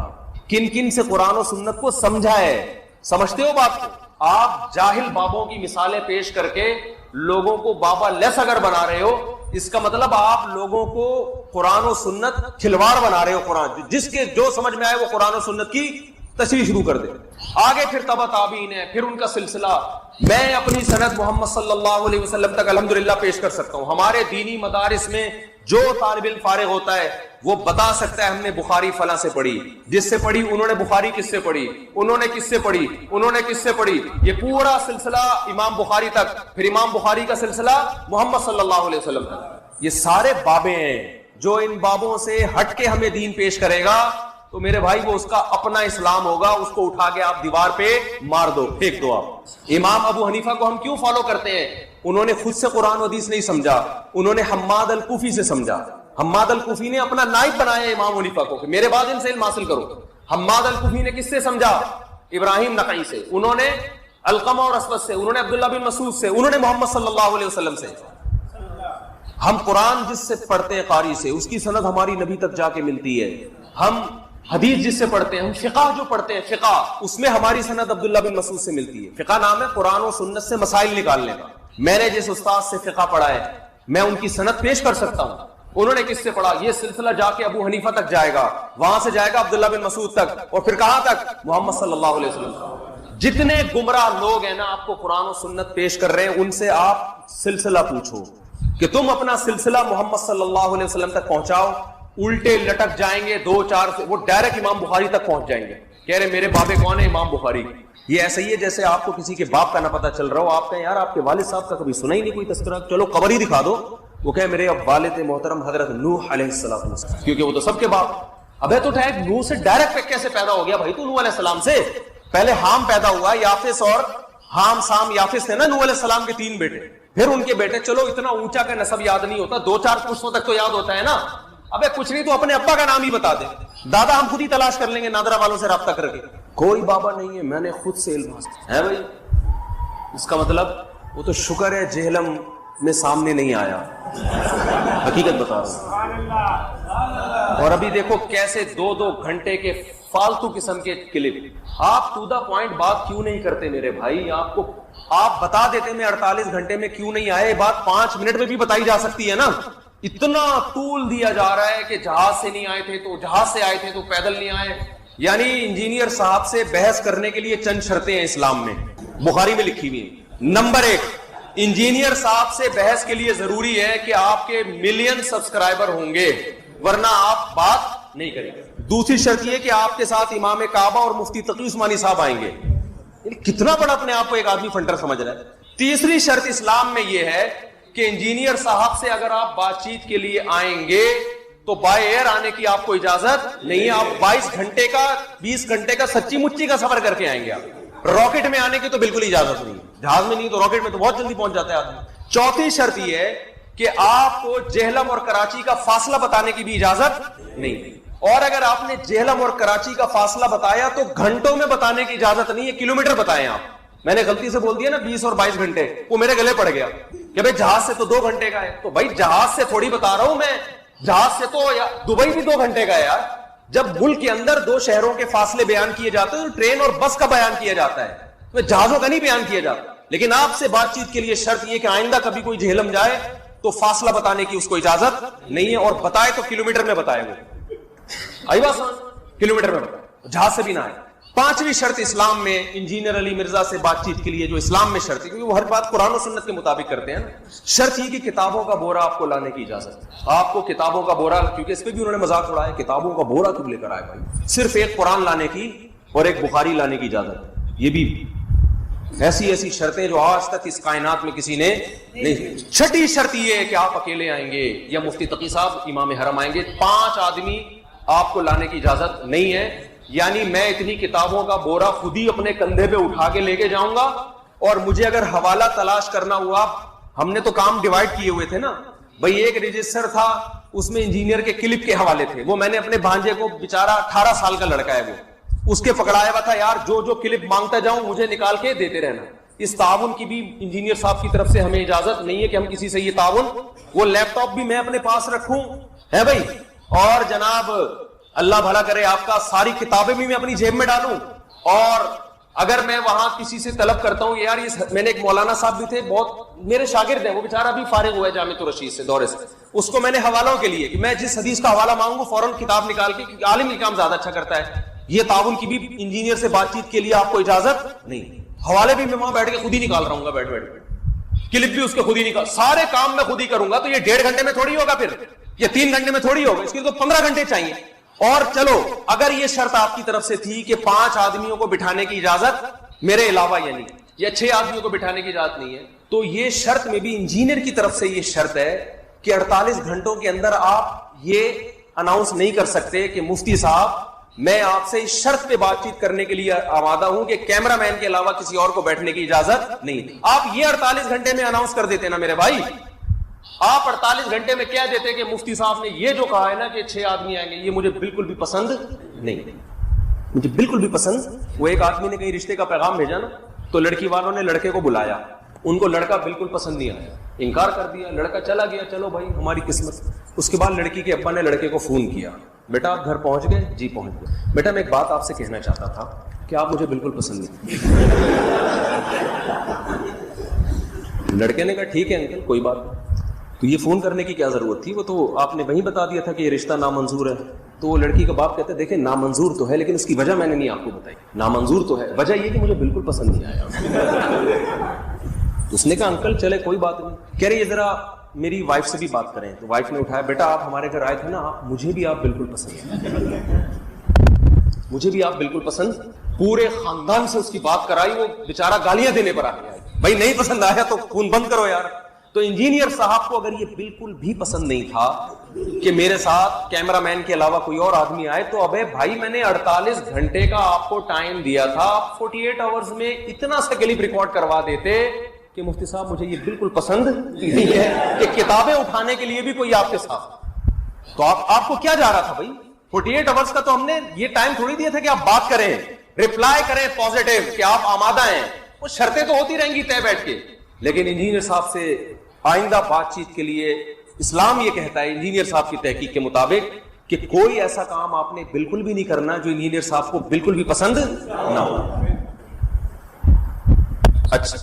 کن کن سے قرآن و سنت کو سمجھا ہے۔ سمجھتے ہو بات کو؟ آپ جاہل بابوں کی مثالیں پیش کر کے لوگوں کو بابا لیس اگر بنا رہے ہو، اس کا مطلب آپ لوگوں کو قرآن و سنت کھلواڑ بنا رہے ہو۔ قرآن جس کے جو سمجھ میں آئے وہ قرآن و سنت کی تشریح شروع کر دے۔ آگے پھر تبع تابعین ہے، پھر ان کا سلسلہ۔ میں اپنی سند محمد صلی اللہ علیہ وسلم تک الحمدللہ پیش کر سکتا ہوں۔ ہمارے دینی مدارس میں جو طالب علم فارغ ہوتا ہے وہ بتا سکتا ہے ہم نے بخاری فلاں سے پڑھی، جس سے پڑھی انہوں نے بخاری کس سے پڑھی، انہوں نے کس سے پڑھی، انہوں نے کس سے پڑھی، یہ پورا سلسلہ امام بخاری تک، پھر امام بخاری کا سلسلہ محمد صلی اللہ علیہ وسلم تک۔ یہ سارے بابیں ہیں، جو ان بابوں سے ہٹ کے ہمیں دین پیش کرے گا تو میرے بھائی وہ اس کا اپنا اسلام ہوگا، اس کو اٹھا کے آپ دیوار پہ مار دو، پھینک دو۔ آپ امام ابو حنیفہ کو ہم کیوں فالو کرتے ہیں؟ انہوں نے خود سے قرآن و حدیث نہیں سمجھا، انہوں نے حماد الکوفی سے سمجھا۔ حماد الکوفی نے اپنا نائب بنایا امام حنیفہ کو کہ میرے بعد ان سے علم حاصل کرو۔ حماد الکوفی نے کس سے سمجھا؟ ابراہیم نخعی سے، انہوں نے علقمہ اور اسود سے، انہوں نے عبداللہ بن مسعود سے، انہوں نے محمد صلی اللہ علیہ وسلم سے۔ ہم قرآن جس سے پڑھتے ہیں قاری سے، اس کی سند ہماری نبی تک جا کے ملتی ہے۔ ہم حدیث جس سے پڑھتے ہیں، ہم فقہ جو پڑھتے ہیں فقہ، اس میں ہماری سند عبداللہ بن مسعود سے ملتی ہے۔ فقہ نام ہے قرآن و سنت سے مسائل نکالنے کا۔ میں نے جس استاد سے فقہ پڑھا ہے میں ان کی سند پیش کر سکتا ہوں، انہوں نے کس سے پڑھا، یہ سلسلہ جا کے ابو حنیفہ تک جائے گا، وہاں سے جائے گا عبداللہ بن مسعود تک، اور پھر کہاں تک؟ محمد صلی اللہ علیہ وسلم۔ جتنے گمراہ لوگ ہیں نا آپ کو قرآن و سنت پیش کر رہے ہیں، ان سے آپ سلسلہ پوچھو کہ تم اپنا سلسلہ محمد صلی اللہ علیہ وسلم تک پہنچاؤ، الٹے لٹک جائیں گے دو چار سے، وہ ڈائریکٹ امام بخاری تک پہنچ جائیں گے، کہہ رہے میرے بابے کون ہے؟ امام بخاری۔ یہ ایسا ہی ہے جیسے آپ کو کسی کے باپ کا نہ پتہ چل رہا ہو، آپ کہیں یار آپ کے والد صاحب کا کبھی سنا ہی نہیں کوئی تذکرہ، چلو قبر ہی دکھا دو، وہ کہے میرے والد محترم حضرت نوح علیہ السلام، کیونکہ وہ تو سب کے باپ۔ ابے تو ٹھیک نوح سے ڈائریکٹ کیسے پیدا ہو گیا بھائی؟ تو نوح علیہ السلام سے پہلے حام پیدا ہوا، یافس اور حام سام یافس تھے نا نوح علیہ السلام کے تین بیٹے، پھر ان کے بیٹے۔ چلو اتنا اونچا کا نسب یاد نہیں ہوتا، دو چار پشتوں تک تو یاد ہوتا ہے نا۔ ابے کچھ نہیں تو اپنے ابا کا نام ہی بتا دے، دادا ہم خود ہی تلاش کر لیں گے نادرا والوں سے رابطہ کر کے۔ کوئی بابا نہیں ہے، میں نے خود سے علم حاصل ہے بھائی۔ اس کا مطلب وہ تو شکر ہے جہلم میں سامنے نہیں آیا، حقیقت بتا رہا ہوں۔ اور ابھی دیکھو کیسے دو دو گھنٹے کے فالتو قسم کے کلپ، آپ ٹو دا پوائنٹ بات کیوں نہیں کرتے میرے بھائی؟ آپ بتا دیتے میں 48 گھنٹے میں کیوں نہیں آئے، بات 5 منٹ میں بھی بتائی جا سکتی ہے نا۔ اتنا طول دیا جا رہا ہے کہ جہاز سے نہیں آئے تھے تو جہاز سے آئے تھے تو پیدل نہیں آئے۔ یعنی انجینئر صاحب سے بحث کرنے کے لیے چند شرطیں ہیں اسلام میں، بخاری میں لکھی ہوئی ہیں۔ نمبر 1، انجینئر صاحب سے بحث کے لیے ضروری ہے کہ آپ کے ملین سبسکرائبر ہوں گے، ورنہ آپ بات نہیں کریں گے۔ دوسری شرط یہ کہ آپ کے ساتھ امام کعبہ اور مفتی تقی عثمانی صاحب آئیں گے۔ کتنا بڑا اپنے آپ کو ایک آدمی فنٹر سمجھ رہا ہے۔ تیسری شرط اسلام میں یہ ہے کہ انجینئر صاحب سے اگر آپ بات چیت کے لیے آئیں گے تو بائی ایئر آنے کی آپ کو اجازت نہیں ہے۔ آپ 22 گھنٹے کا 20 گھنٹے کا سچی مچی کا سفر کر کے آئیں گے۔ آپ راکٹ میں آنے کی تو بالکل اجازت نہیں ہے، جہاز میں نہیں تو راکٹ میں تو بہت جلدی پہنچ جاتا ہے آدمی۔ چوتھی شرط یہ ہے کہ آپ کو جہلم اور کراچی کا فاصلہ بتانے کی بھی اجازت نہیں، اور اگر آپ نے جہلم اور کراچی کا فاصلہ بتایا تو گھنٹوں میں بتانے کی اجازت نہیں ہے، کلومیٹر بتائیں آپ۔ میں نے غلطی سے بول دیا نا 20 اور 22 گھنٹے، وہ میرے گلے پڑ گیا کہ بھائی جہاز سے تو 2 گھنٹے کا ہے، تو بھائی جہاز سے تھوڑی بتا رہا ہوں میں، جہاز سے تو دبئی بھی 2 گھنٹے کا ہے یار۔ جب ملک کے اندر 2 شہروں کے فاصلے بیان کیے جاتے ہیں تو ٹرین اور بس کا بیان کیا جاتا ہے، تو جہازوں کا نہیں بیان کیا جاتا۔ لیکن آپ سے بات چیت کے لیے شرط یہ کہ آئندہ کبھی کوئی جہلم جائے تو فاصلہ بتانے کی اس کو اجازت نہیں ہے، اور بتائے تو کلومیٹر میں بتائے وہ، آئی بات سمجھ، کلومیٹر میں بتائے، جہاز سے بھی نہ آئے۔ 5ویں شرط اسلام میں انجینئر علی مرزا سے بات چیت کے لیے جو اسلام میں شرط ہے، کیونکہ وہ ہر بات قرآن و سنت کے مطابق کرتے ہیں نا، شرط یہ کہ کتابوں کا بورا آپ کو لانے کی اجازت ہے۔ آپ کو کتابوں کا بورا، کیونکہ اس پہ بھی انہوں نے مذاق اڑایا، کتابوں کا بورا کیوں لے کر آئے بھائی؟ صرف ایک قرآن لانے کی اور ایک بخاری لانے کی اجازت. یہ بھی ایسی ایسی شرطیں جو آج تک اس کائنات میں کسی نے نہیں. چھٹی شرط یہ ہے کہ آپ اکیلے آئیں گے یا مفتی تقی صاحب امام حرم آئیں گے, 5 آدمی آپ کو لانے کی اجازت نہیں ہے. یعنی میں اتنی کتابوں کا بورا خود ہی اپنے کندھے پہ اٹھا کے لے کے جاؤں گا, اور مجھے اگر حوالہ تلاش کرنا ہوا, ہم نے تو کام ڈیوائڈ کیے ہوئے تھے نا بھائی. ایک رجسٹر تھا, اس میں انجینئر کے کلپ کے حوالے تھے, وہ میں نے اپنے بھانجے کو, بیچارہ 18 سال کا لڑکا ہے وہ, اس کے پکڑایا ہوا تھا, یار جو جو کلپ مانگتا جاؤں مجھے نکال کے دیتے رہنا. اس تعاون کی بھی انجینئر صاحب کی طرف سے ہمیں اجازت نہیں ہے کہ ہم کسی سے یہ تعاون. وہ لیپ ٹاپ بھی میں اپنے پاس رکھوں ہے بھائی, اور جناب اللہ بھلا کرے آپ کا, ساری کتابیں بھی میں اپنی جیب میں ڈالوں. اور اگر میں وہاں کسی سے طلب کرتا ہوں یار یہ, میں نے ایک مولانا صاحب بھی تھے, بہت میرے شاگرد ہیں, وہ بیچارہ ابھی فارغ ہوا ہے جامعۃ الرشید سے دورے سے, اس کو میں نے حوالوں کے لیے کہ میں جس حدیث کا حوالہ مانگوں فوراً کتاب نکال کے, کیونکہ عالم یہ کام زیادہ اچھا کرتا ہے. یہ تعاون کی بھی انجینئر سے بات چیت کے لیے آپ کو اجازت نہیں. حوالے بھی میں وہاں بیٹھ کے خود ہی نکال رہا ہوں گا, بیٹھ بیٹھ کلپ بھی اس کے خود ہی نکال, سارے کام میں خود ہی کروں گا. تو یہ 1.5 گھنٹے میں تھوڑی ہوگا, پھر یہ 3 گھنٹے میں تھوڑی ہوگا, اس کے لیے تو 15 گھنٹے چاہیے. اور چلو اگر یہ شرط آپ کی طرف سے تھی کہ 5 آدمیوں کو بٹھانے کی اجازت میرے علاوہ یعنی, یا 6 آدمیوں کو بٹھانے کی اجازت نہیں ہے, تو یہ شرط میں بھی انجینئر کی طرف سے یہ شرط ہے کہ 48 گھنٹوں کے اندر آپ یہ اناؤنس نہیں کر سکتے کہ مفتی صاحب میں آپ سے اس شرط پہ بات چیت کرنے کے لیے آمادہ ہوں کہ کیمرہ مین کے علاوہ کسی اور کو بیٹھنے کی اجازت نہیں. آپ یہ 48 گھنٹے میں اناؤنس کر دیتے نا میرے بھائی, آپ 48 گھنٹے میں کہہ دیتے کہ مفتی صاحب نے یہ جو کہا ہے نا کہ 6 آدمی آئیں گے, یہ مجھے بالکل بھی پسند نہیں, مجھے بالکل بھی پسند. وہ ایک آدمی نے کہیں رشتے کا پیغام بھیجا نا, تو لڑکی والوں نے لڑکے کو بلایا, ان کو لڑکا بالکل پسند نہیں آیا, انکار کر دیا, لڑکا چلا گیا, چلو بھائی ہماری قسمت. اس کے بعد لڑکی کے ابا نے لڑکے کو فون کیا, بیٹا آپ گھر پہنچ گئے؟ جی پہنچ گئے. بیٹا میں ایک بات آپ سے کہنا چاہتا تھا کہ آپ مجھے بالکل پسند نہیں. لڑکے نے کہا ٹھیک ہے انکل کوئی بات نہیں. تو یہ فون کرنے کی کیا ضرورت تھی, وہ تو آپ نے وہیں بتا دیا تھا کہ یہ رشتہ نامنظور ہے. تو وہ لڑکی کا باپ کہتے ہیں دیکھیں نامنظور تو ہے, لیکن اس کی وجہ میں نے نہیں آپ کو بتائی. نامنظور تو ہے, وجہ یہ کہ مجھے بالکل پسند نہیں آیا. اس نے کہا انکل چلے کوئی بات نہیں. کہہ رہے یہ ذرا میری وائف سے بھی بات کریں. تو وائف نے اٹھایا, بیٹا آپ ہمارے گھر آئے تھے نا, مجھے بھی آپ بالکل پسند, مجھے بھی آپ بالکل پسند. پورے خاندان سے اس کی بات کرائی, وہ بیچارہ گالیاں دینے پر آ گیا, بھائی نہیں پسند آیا تو فون بند کرو یار. تو انجینئر صاحب کو اگر یہ بالکل بھی پسند نہیں تھا کہ میرے ساتھ کیمرہ مین کے علاوہ کوئی اور آدمی آئے, تو ابے بھائی میں نے 48 گھنٹے کا آپ کو ٹائم دیا تھا, آپ 48 آورز میں اتنا سا کلپ ریکارڈ کروا دیتے کہ مفتی صاحب مجھے یہ بالکل پسند نہیں ہے کہ کتابیں اٹھانے کے لیے بھی کوئی آپ کے ساتھ. تو آپ کو کیا جا رہا تھا بھائی, 48 آورز کا تو ہم نے یہ ٹائم تھوڑی دیا تھا کہ آپ بات کریں, ریپلائی کریں پازیٹیو کہ آپ آمادہ ہیں. وہ شرطیں تو ہوتی رہیں گی طے بیٹھ کے, لیکن انجینئر صاحب سے آئندہ بات چیت کے لیے اسلام یہ کہتا ہے انجینئر صاحب کی تحقیق کے مطابق کہ کوئی ایسا کام آپ نے بالکل بھی نہیں کرنا جو انجینئر صاحب کو بالکل بھی پسند نہ ہو. اچھا,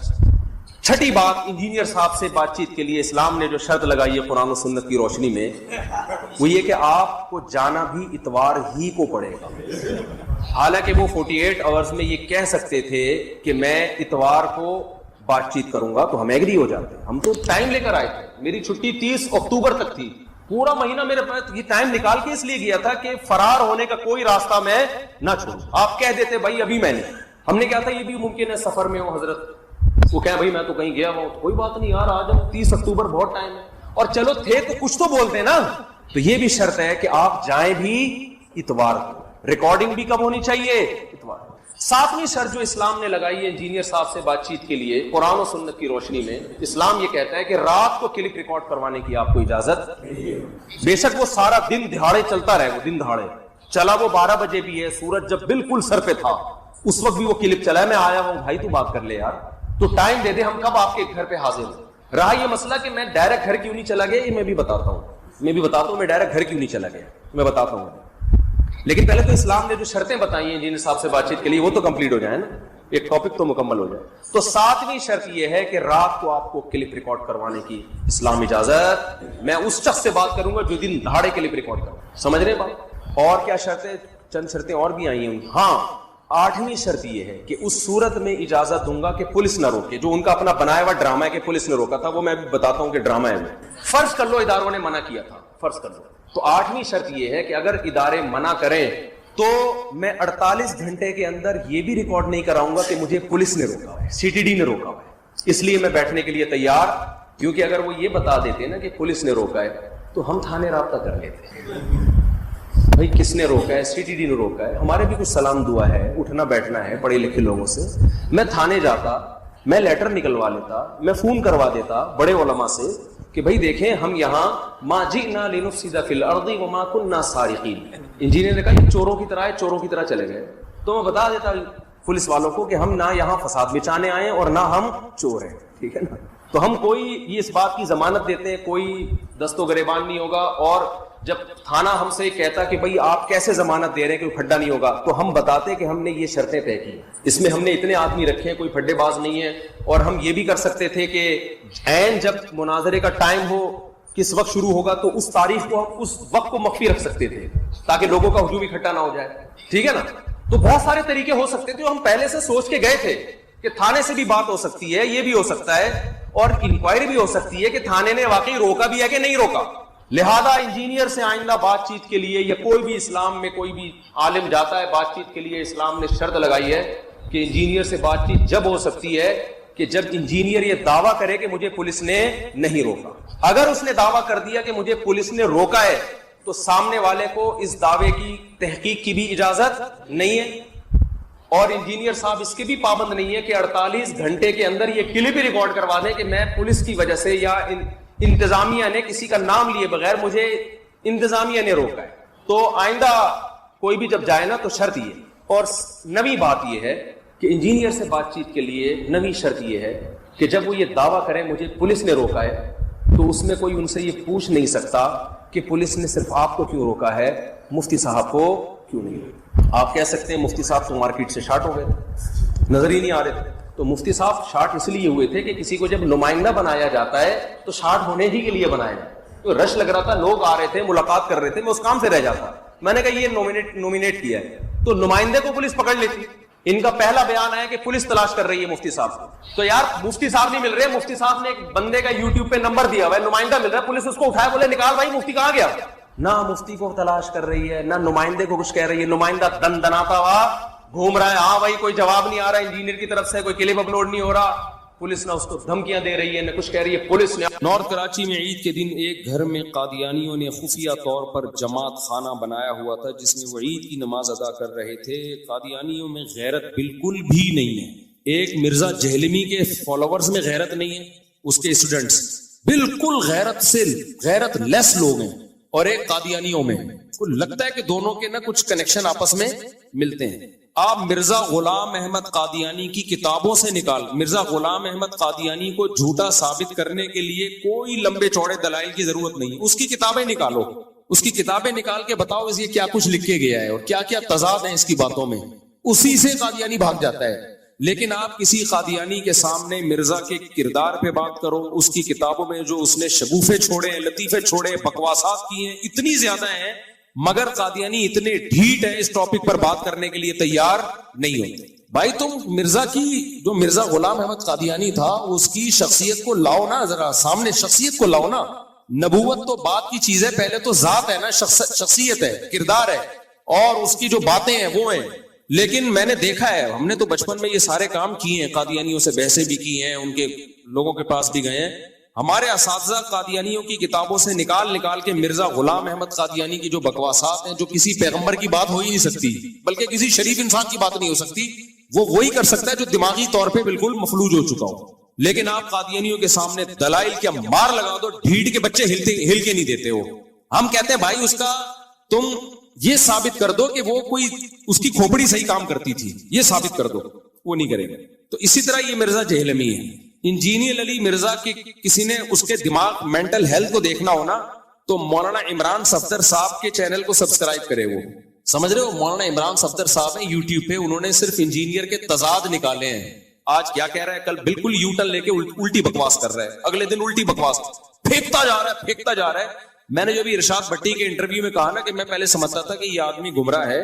چھٹی بات انجینئر صاحب سے بات چیت کے لیے اسلام نے جو شرط لگائی ہے قرآن و سنت کی روشنی میں, وہ یہ کہ آپ کو جانا بھی اتوار ہی کو پڑے گا. حالانکہ وہ 48 آورز میں یہ کہہ سکتے تھے کہ میں اتوار کو بات چیت کروں گا, تو ہم ایگری ہو جاتے. ہم تو ٹائم لے کر آئے تھے, میری چھٹی 30 اکتوبر تک تھی, پورا مہینہ میرے پاس یہ ٹائم نکال کے اس لیے گیا تھا کہ فرار ہونے کا کوئی راستہ میں نہ چھوڑوں. آپ کہہ دیتے بھائی ابھی میں نہیں, ہم نے کہا تھا یہ بھی ممکن ہے سفر میں ہو حضرت, وہ کہا بھائی میں تو کہیں گیا ہوں, کوئی بات نہیں یار آ جاؤ, 30 اکتوبر بہت ٹائم ہے. اور چلو تھے تو کچھ تو بولتے نا. تو یہ بھی شرط ہے کہ آپ جائیں بھی اتوار کو, ریکارڈنگ بھی کب ہونی چاہیے, اتوار. 7ویں شرط جو اسلام نے لگائی ہے انجینئر صاحب سے بات چیت کے لیے قرآن و سنت کی روشنی میں, اسلام یہ کہتا ہے کہ رات کو کلپ ریکارڈ کروانے کی آپ کو اجازت. بے شک وہ سارا دن دہاڑے چلتا رہے, وہ دن دہاڑے چلا, وہ 12 بجے بھی ہے, سورج جب بالکل سر پہ تھا اس وقت بھی وہ کلپ چلا ہے, میں آیا ہوں بھائی تو بات کر لے یار, تو ٹائم دے دے, ہم کب آپ کے گھر پہ حاضر ہوں. رہا یہ مسئلہ کہ میں ڈائریکٹ گھر کیوں نہیں چلا گیا, یہ میں بھی بتاتا ہوں میں ڈائریکٹ گھر کیوں نہیں چلا گیا, میں بتاتا ہوں. لیکن پہلے تو اسلام نے جو شرطیں بتائی ہیں انجینئر صاحب سے بات چیت کے لیے وہ تو کمپلیٹ ہو جائے نا, ایک ٹاپک تو مکمل ہو جائے. تو 7ویں شرط یہ ہے کہ رات کو آپ کو کلپ ریکارڈ کروانے کی اسلام اجازت. میں اس شخص سے بات کروں گا جو دن دہاڑے کلپ ریکارڈ کروں. سمجھ رہے بات. اور کیا شرطیں, چند شرطیں اور بھی آئی ہیں. ہاں 8ویں شرط یہ ہے کہ اس صورت میں اجازت دوں گا کہ پولیس نہ روکے, جو ان کا اپنا بنایا ہوا ڈرامہ ہے کہ پولیس نے روکا تھا, وہ میں بھی بتاتا ہوں کہ ڈرامہ ہے. فرض کر لو اداروں نے منع کیا تھا, فرض کر لو, تو 8ویں شرط یہ ہے کہ اگر ادارے منع کریں تو میں 48 گھنٹے کے اندر یہ بھی ریکارڈ نہیں کراؤں گا کہ مجھے پولیس نے روکا ہے, سی ٹی ڈی نے روکا ہے. اس لیے میں بیٹھنے کے لیے تیار, کیونکہ اگر وہ یہ بتا دیتے نا کہ پولیس نے روکا ہے تو ہم تھانے رابطہ کر لیتے, بھائی کس نے روکا ہے, سی ٹی ڈی نے روکا ہے. ہمارے بھی کچھ سلام دعا ہے, اٹھنا بیٹھنا ہے پڑھے لکھے لوگوں سے. میں تھانے جاتا, میں لیٹر نکلوا لیتا, میں فون کروا دیتا بڑے علماء سے کہ بھائی دیکھیں ہم یہاں ما جئنا لنفسد فی الارض وما كنا سارقین. انجینئر نے کہا یہ چوروں کی طرح ہے, چوروں کی طرح چلے گئے. تو میں بتا دیتا پولیس والوں کو کہ ہم نہ یہاں فساد مچانے آئے اور نہ ہم چور ہیں, ٹھیک ہے نا. تو ہم کوئی یہ اس بات کی ضمانت دیتے ہیں, کوئی دست و گریبان نہیں ہوگا. اور جب تھانہ ہم سے کہتا کہ بھئی آپ کیسے ضمانت دے رہے ہیں کہ کوئی پھڈا نہیں ہوگا, تو ہم بتاتے کہ ہم نے یہ شرطیں طے کی, اس میں ہم نے اتنے آدمی رکھے ہیں, کوئی پھڈے باز نہیں ہے. اور ہم یہ بھی کر سکتے تھے کہ عین جب مناظرے کا ٹائم ہو, کس وقت شروع ہوگا, تو اس تاریخ کو ہم اس وقت کو مخفی رکھ سکتے تھے تاکہ لوگوں کا ہجوم اکٹھا نہ ہو جائے, ٹھیک ہے نا. تو بہت سارے طریقے ہو سکتے تھے, ہم پہلے سے سوچ کے گئے تھے کہ تھانے سے بھی بات ہو سکتی ہے, یہ بھی ہو سکتا ہے, اور انکوائری بھی ہو سکتی ہے کہ تھانے نے واقعی روکا بھی ہے کہ نہیں روکا. لہذا انجینئر سے آئندہ بات چیت کے لیے, یا کوئی بھی اسلام میں کوئی بھی عالم جاتا ہے بات چیت کے لیے, اسلام نے شرط لگائی ہے کہ انجینئر سے بات چیت جب ہو سکتی ہے کہ جب انجینئر یہ دعویٰ کرے کہ مجھے پولیس نے نہیں روکا. اگر اس نے دعویٰ کر دیا کہ مجھے پولیس نے روکا ہے تو سامنے والے کو اس دعوے کی تحقیق کی بھی اجازت نہیں ہے, اور انجینئر صاحب اس کے بھی پابند نہیں ہے کہ 48 گھنٹے کے اندر یہ کلپ بھی ریکارڈ کروا دیں کہ میں پولیس کی وجہ سے یا انتظامیہ نے کسی کا نام لیے بغیر مجھے انتظامیہ نے روکا ہے. تو آئندہ کوئی بھی جب جائے نا تو شرط یہ, اور نوی بات یہ ہے کہ انجینئر سے بات چیت کے لیے نوی شرط یہ ہے کہ جب وہ یہ دعویٰ کریں مجھے پولیس نے روکا ہے, تو اس میں کوئی ان سے یہ پوچھ نہیں سکتا کہ پولیس نے صرف آپ کو کیوں روکا ہے, مفتی صاحب کو کیوں نہیں روکا. آپ کہہ سکتے ہیں مفتی صاحب تو مارکیٹ سے شارٹ ہو گئے تھے, نظر ہی نہیں آ رہے تھے. تو مفتی صاحب شارٹ اس لیے ہوئے تھے کہ کسی کو جب نمائندہ بنایا جاتا ہے تو شارٹ ہونے ہی کے لیے بنایا جاتا ہے. تو رش لگ رہا تھا, لوگ آ رہے تھے, ملاقات کر رہے تھے, میں اس کام سے رہ جاتا. میں نے کہا یہ نومینیٹ کیا ہے تو نمائندے کو پولیس پکڑ لیتی. ان کا پہلا بیان ہے کہ پولیس تلاش کر رہی ہے مفتی صاحب کو. تو یار مفتی صاحب نہیں مل رہے, مفتی صاحب نے ایک بندے کا یوٹیوب پہ نمبر دیا ہوا ہے, نمائندہ مل رہا ہے, پولیس اس کو اٹھایا, بولے نکال بھائی مفتی کہاں گیا. نہ مفتی کو تلاش کر رہی ہے, نہ نمائندے کو کچھ کہہ رہی ہے. نمائندہ دن دناتا ہوا گھوم رہا ہے, ہاں بھائی کوئی جواب نہیں آ رہا انجینئر کی طرف سے, کوئی کلپ اپلوڈ نہیں ہو رہا. پولیس نہ اس کو دھمکیاں دے رہی ہے, نہ کچھ کہہ رہی ہے. پولیس نے نارتھ کراچی میں عید کے دن ایک گھر میں قادیانیوں نے خفیہ طور پر جماعت خانہ بنایا ہوا تھا جس میں وہ عید کی نماز ادا کر رہے تھے. قادیانیوں میں غیرت بالکل بھی نہیں ہے. ایک مرزا جہلمی کے فالوورز میں غیرت نہیں ہے, اس کے اسٹوڈنٹس بالکل غیرت سے غیرت لیس لوگ ہیں, اور ایک قادیانیوں میں کو لگتا ہے کہ دونوں کے نہ کچھ کنیکشن آپس میں ملتے ہیں. آپ مرزا غلام احمد قادیانی کی کتابوں سے نکال, مرزا غلام احمد قادیانی کو جھوٹا ثابت کرنے کے لیے کوئی لمبے چوڑے دلائل کی ضرورت نہیں. اس کی کتابیں نکالو, اس کی کتابیں نکال کے بتاؤ اس یہ کیا کچھ لکھ کے گیا ہے اور کیا کیا تضاد ہیں اس کی باتوں میں, اسی سے قادیانی بھاگ جاتا ہے. لیکن آپ کسی قادیانی کے سامنے مرزا کے کردار پہ بات کرو, اس کی کتابوں میں جو اس نے شگوفے چھوڑے ہیں, لطیفے چھوڑے, بکواسات کی ہیں, اتنی زیادہ ہیں, مگر قادیانی اتنے ڈھیٹ ہے اس ٹاپک پر بات کرنے کے لیے تیار نہیں ہوتے. بھائی تم مرزا کی, جو مرزا غلام احمد قادیانی تھا اس کی شخصیت کو لاؤ نا, ذرا سامنے شخصیت کو لاؤ نا. نبوت تو بات کی چیز ہے, پہلے تو ذات ہے نا, شخصیت ہے, کردار ہے, اور اس کی جو باتیں ہیں وہ ہیں. لیکن میں نے دیکھا ہے, ہم نے تو بچپن میں یہ سارے کام کیے ہیں, قادیانیوں سے بحثیں بھی کی ہیں, ان کے لوگوں کے پاس بھی گئے ہیں. ہمارے اساتذہ قادیانیوں کی کتابوں سے نکال کے مرزا غلام احمد قادیانی کی جو بکواسات ہیں, جو کسی پیغمبر کی بات ہو ہی نہیں سکتی, بلکہ کسی شریف انسان کی بات نہیں ہو سکتی, وہ وہی کر سکتا ہے جو دماغی طور پہ بالکل مفلوج ہو چکا ہو. لیکن آپ قادیانیوں کے سامنے دلائل کیا مار لگا دو, ڈھیٹ کے بچے ہل کے نہیں دیتے ہو. ہم کہتے ہیں بھائی اس کا تم یہ ثابت کر دو کہ وہ کوئی اس کی کھوپڑی صحیح کام کرتی تھی, یہ ثابت کر دو, وہ نہیں کرے گا. تو اسی طرح یہ مرزا جہلمی ہے. انجینئر علی مرزا کی کسی نے اس کے دماغ مینٹل ہیلتھ کو دیکھنا ہونا تو مولانا عمران صفدر صاحب کے چینل کو سبسکرائب کرے. وہ سمجھ رہے ہو, مولانا عمران صفدر صاحب ہیں یوٹیوب پہ, انہوں نے صرف انجینئر کے تضاد نکالے ہیں. آج کیا کہہ رہا ہے, کل بالکل یو ٹرن لے کے الٹی بکواس کر رہا ہے, اگلے دن الٹی بکواس پھینکتا جا رہا ہے. میں نے جو بھی ارشاد بھٹی کے انٹرویو میں کہا نا کہ میں پہلے سمجھتا تھا کہ یہ آدمی گمراہ ہے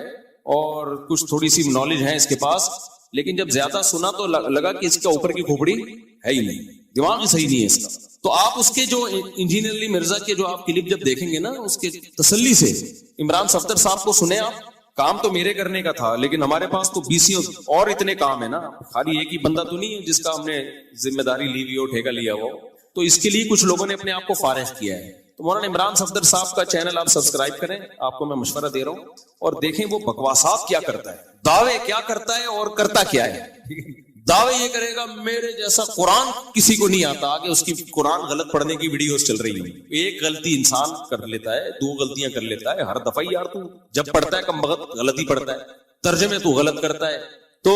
اور کچھ تھوڑی سی نالج ہے اس کے پاس, لیکن جب زیادہ سنا تو لگا کہ اس کا اوپر کی کھوپڑی ہے ہی نہیں, دماغ ہی صحیح نہیں ہے اس کا. تو آپ اس کے جو انجینئر علی مرزا کے جو آپ کلپ جب دیکھیں گے نا, اس کے تسلی سے عمران صفدر صاحب کو سنیں آپ, کام تو میرے کرنے کا تھا، لیکن ہمارے پاس تو 20 اور اتنے کام ہے نا، خالی ایک ہی بندہ تو نہیں ہے جس کا ہم نے ذمہ داری لی ہوئی ہو، ٹھیکہ لیا ہو. تو اس کے لیے کچھ لوگوں نے اپنے آپ کو فارغ کیا ہے. تو مولانا عمران صفدر صاحب کا چینل آپ سبسکرائب کریں، آپ کو میں مشورہ دے رہا ہوں، اور دیکھیں وہ بکواسات کیا کرتا ہے، دعوے کیا کرتا ہے اور کرتا کیا ہے. دعوے یہ کرے گا میرے جیسا قرآن کسی کو نہیں آتا، آگے اس کی قرآن غلط پڑھنے کی ویڈیوز چل رہی ہیں. ایک غلطی انسان کر لیتا ہے، 2 غلطیاں کر لیتا ہے ہر دفعہ. یار تو جب پڑھتا ہے کم وقت غلطی پڑھتا ہے، ترجمے تو غلط کرتا ہے. تو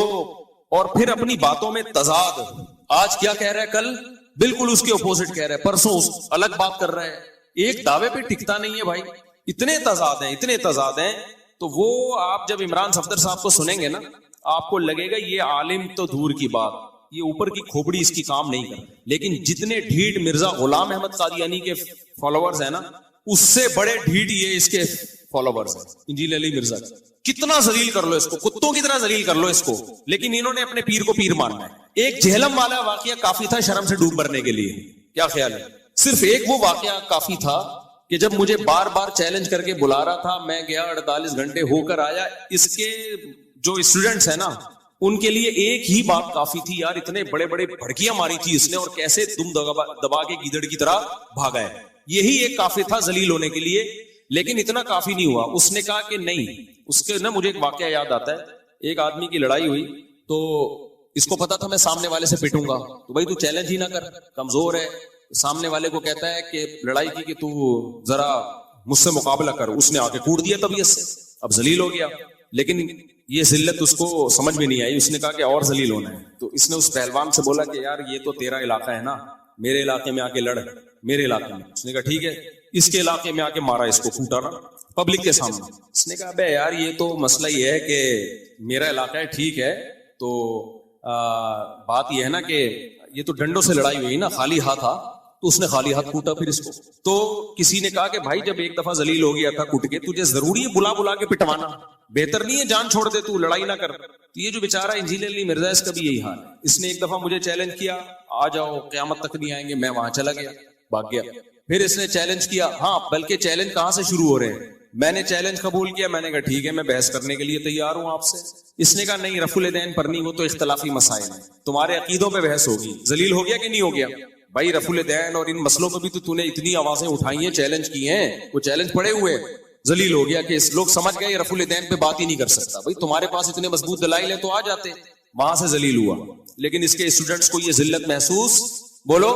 اور پھر اپنی باتوں میں تضاد، آج کیا کہہ رہا ہے کل بالکل اس کے اپوزٹ کہہ رہا ہے، پرسوں الگ بات کر رہا ہے. ایک دعوے پہ ٹکتا نہیں ہے بھائی. اتنے تضاد ہیں، اتنے تضاد ہیں. تو وہ آپ جب عمران صفدر صاحب کو سنیں گے نا، آپ کو لگے گا یہ عالم تو دور کی بات، یہ اوپر کی کھوپڑی اس کی کام نہیں کر. لیکن جتنے ڈھیٹ مرزا غلام احمد قادیانی کے فالوورز ہیں نا، اس سے بڑے ڈھیٹ یہ اس کے فالوورز ہیں انجیل علی مرزا. کتنا ذلیل کر لو اس کو، کتوں کی طرح ذلیل کر لو اس کو، لیکن انہوں نے اپنے پیر کو پیر ماننا ہے. ایک جہلم والا واقعہ کافی تھا شرم سے ڈوب مرنے کے لیے. کیا خیال ہے؟ صرف ایک وہ واقعہ کافی تھا کہ جب مجھے بار بار چیلنج کر کے بلا رہا تھا، میں گیا 48 گھنٹے ہو کر آیا. اس کے جو اسٹوڈنٹس ہیں نا، ان کے لیے ایک ہی بات کافی تھی. یار اتنے بڑے بڑے بھڑکیاں ماری تھی اس نے، اور کیسے تم دبا کے گیدڑ کی طرح بھاگا ہے. یہی ایک کافی تھا ذلیل ہونے کے لیے. لیکن اتنا کافی نہیں ہوا. اس نے کہا کہ نہیں، اس کے نا مجھے ایک واقعہ یاد آتا ہے. ایک آدمی کی لڑائی ہوئی تو اس کو پتا تھا میں سامنے والے سے پٹوں گا، تو بھائی تو چیلنج ہی نہ کر، کمزور ہے. سامنے والے کو کہتا ہے کہ لڑائی کی کہ تو ذرا مجھ سے مقابلہ کر. اس نے آ کے کوٹ دیا طبیعت سے، اب ذلیل ہو گیا. لیکن یہ ذلت اس کو سمجھ میں نہیں آئی. اس نے کہا کہ اور ذلیل ہونا ہے. تو اس نے اس پہلوان سے بولا کہ یار یہ تو تیرا علاقہ ہے نا، میرے علاقے میں آ کے لڑ، میرے علاقے میں. اس نے کہا ٹھیک ہے. اس کے علاقے میں آ کے مارا اس کو، کوٹا نا پبلک کے سامنے. اس نے کہا بے یار یہ تو مسئلہ یہ ہے کہ میرا علاقہ ہے، ٹھیک ہے، تو بات یہ ہے نا کہ یہ تو ڈنڈوں سے لڑائی ہوئی نا، خالی ہاتھ تھا. تو اس نے خالی ہاتھ کوٹا پھر اس کو. تو کسی نے کہا کہ بھائی جب ایک دفعہ ذلیل ہو گیا تھا کٹ کے، تجھے ضروری ہے بلا بلا کے پٹوانا؟ بہتر نہیں ہے جان چھوڑ دے، تو لڑائی نہ کر. تو یہ جو بیچارہ انجیل علی مرزا، اس کا بھی یہی حال ہے. اس نے ایک دفعہ مجھے چیلنج کیا، آ جاؤ قیامت تک نہیں آئیں گے. میں وہاں چلا گیا، بھاگ گیا. پھر اس نے چیلنج کیا، ہاں بلکہ چیلنج کہاں سے شروع ہو رہے ہیں. میں نے چیلنج قبول کیا، میں نے کہا ٹھیک ہے میں بحث کرنے کے لیے تیار ہوں آپ سے. اس نے کہا نہیں، رفع الیدین پر نہیں، وہ تو اختلافی مسائل ہیں، تمہارے عقیدوں پہ بحث ہوگی. ذلیل ہو گیا کہ نہیں ہو گیا؟ بھائی رفع الیدین اور ان مسئلوں پہ بھی تو نے اتنی آوازیں اٹھائی ہیں، چیلنج کی ہیں، وہ چیلنج پڑے ہوئے. ذلیل ہو گیا کہ لوگ سمجھ گئے رفع الیدین پہ بات ہی نہیں کر سکتا. بھائی تمہارے پاس اتنے مضبوط دلائل ہیں تو آ جاتے. وہاں سے ذلیل ہوا. لیکن اس کے اسٹوڈنٹس کو یہ ذلت محسوس، بولو،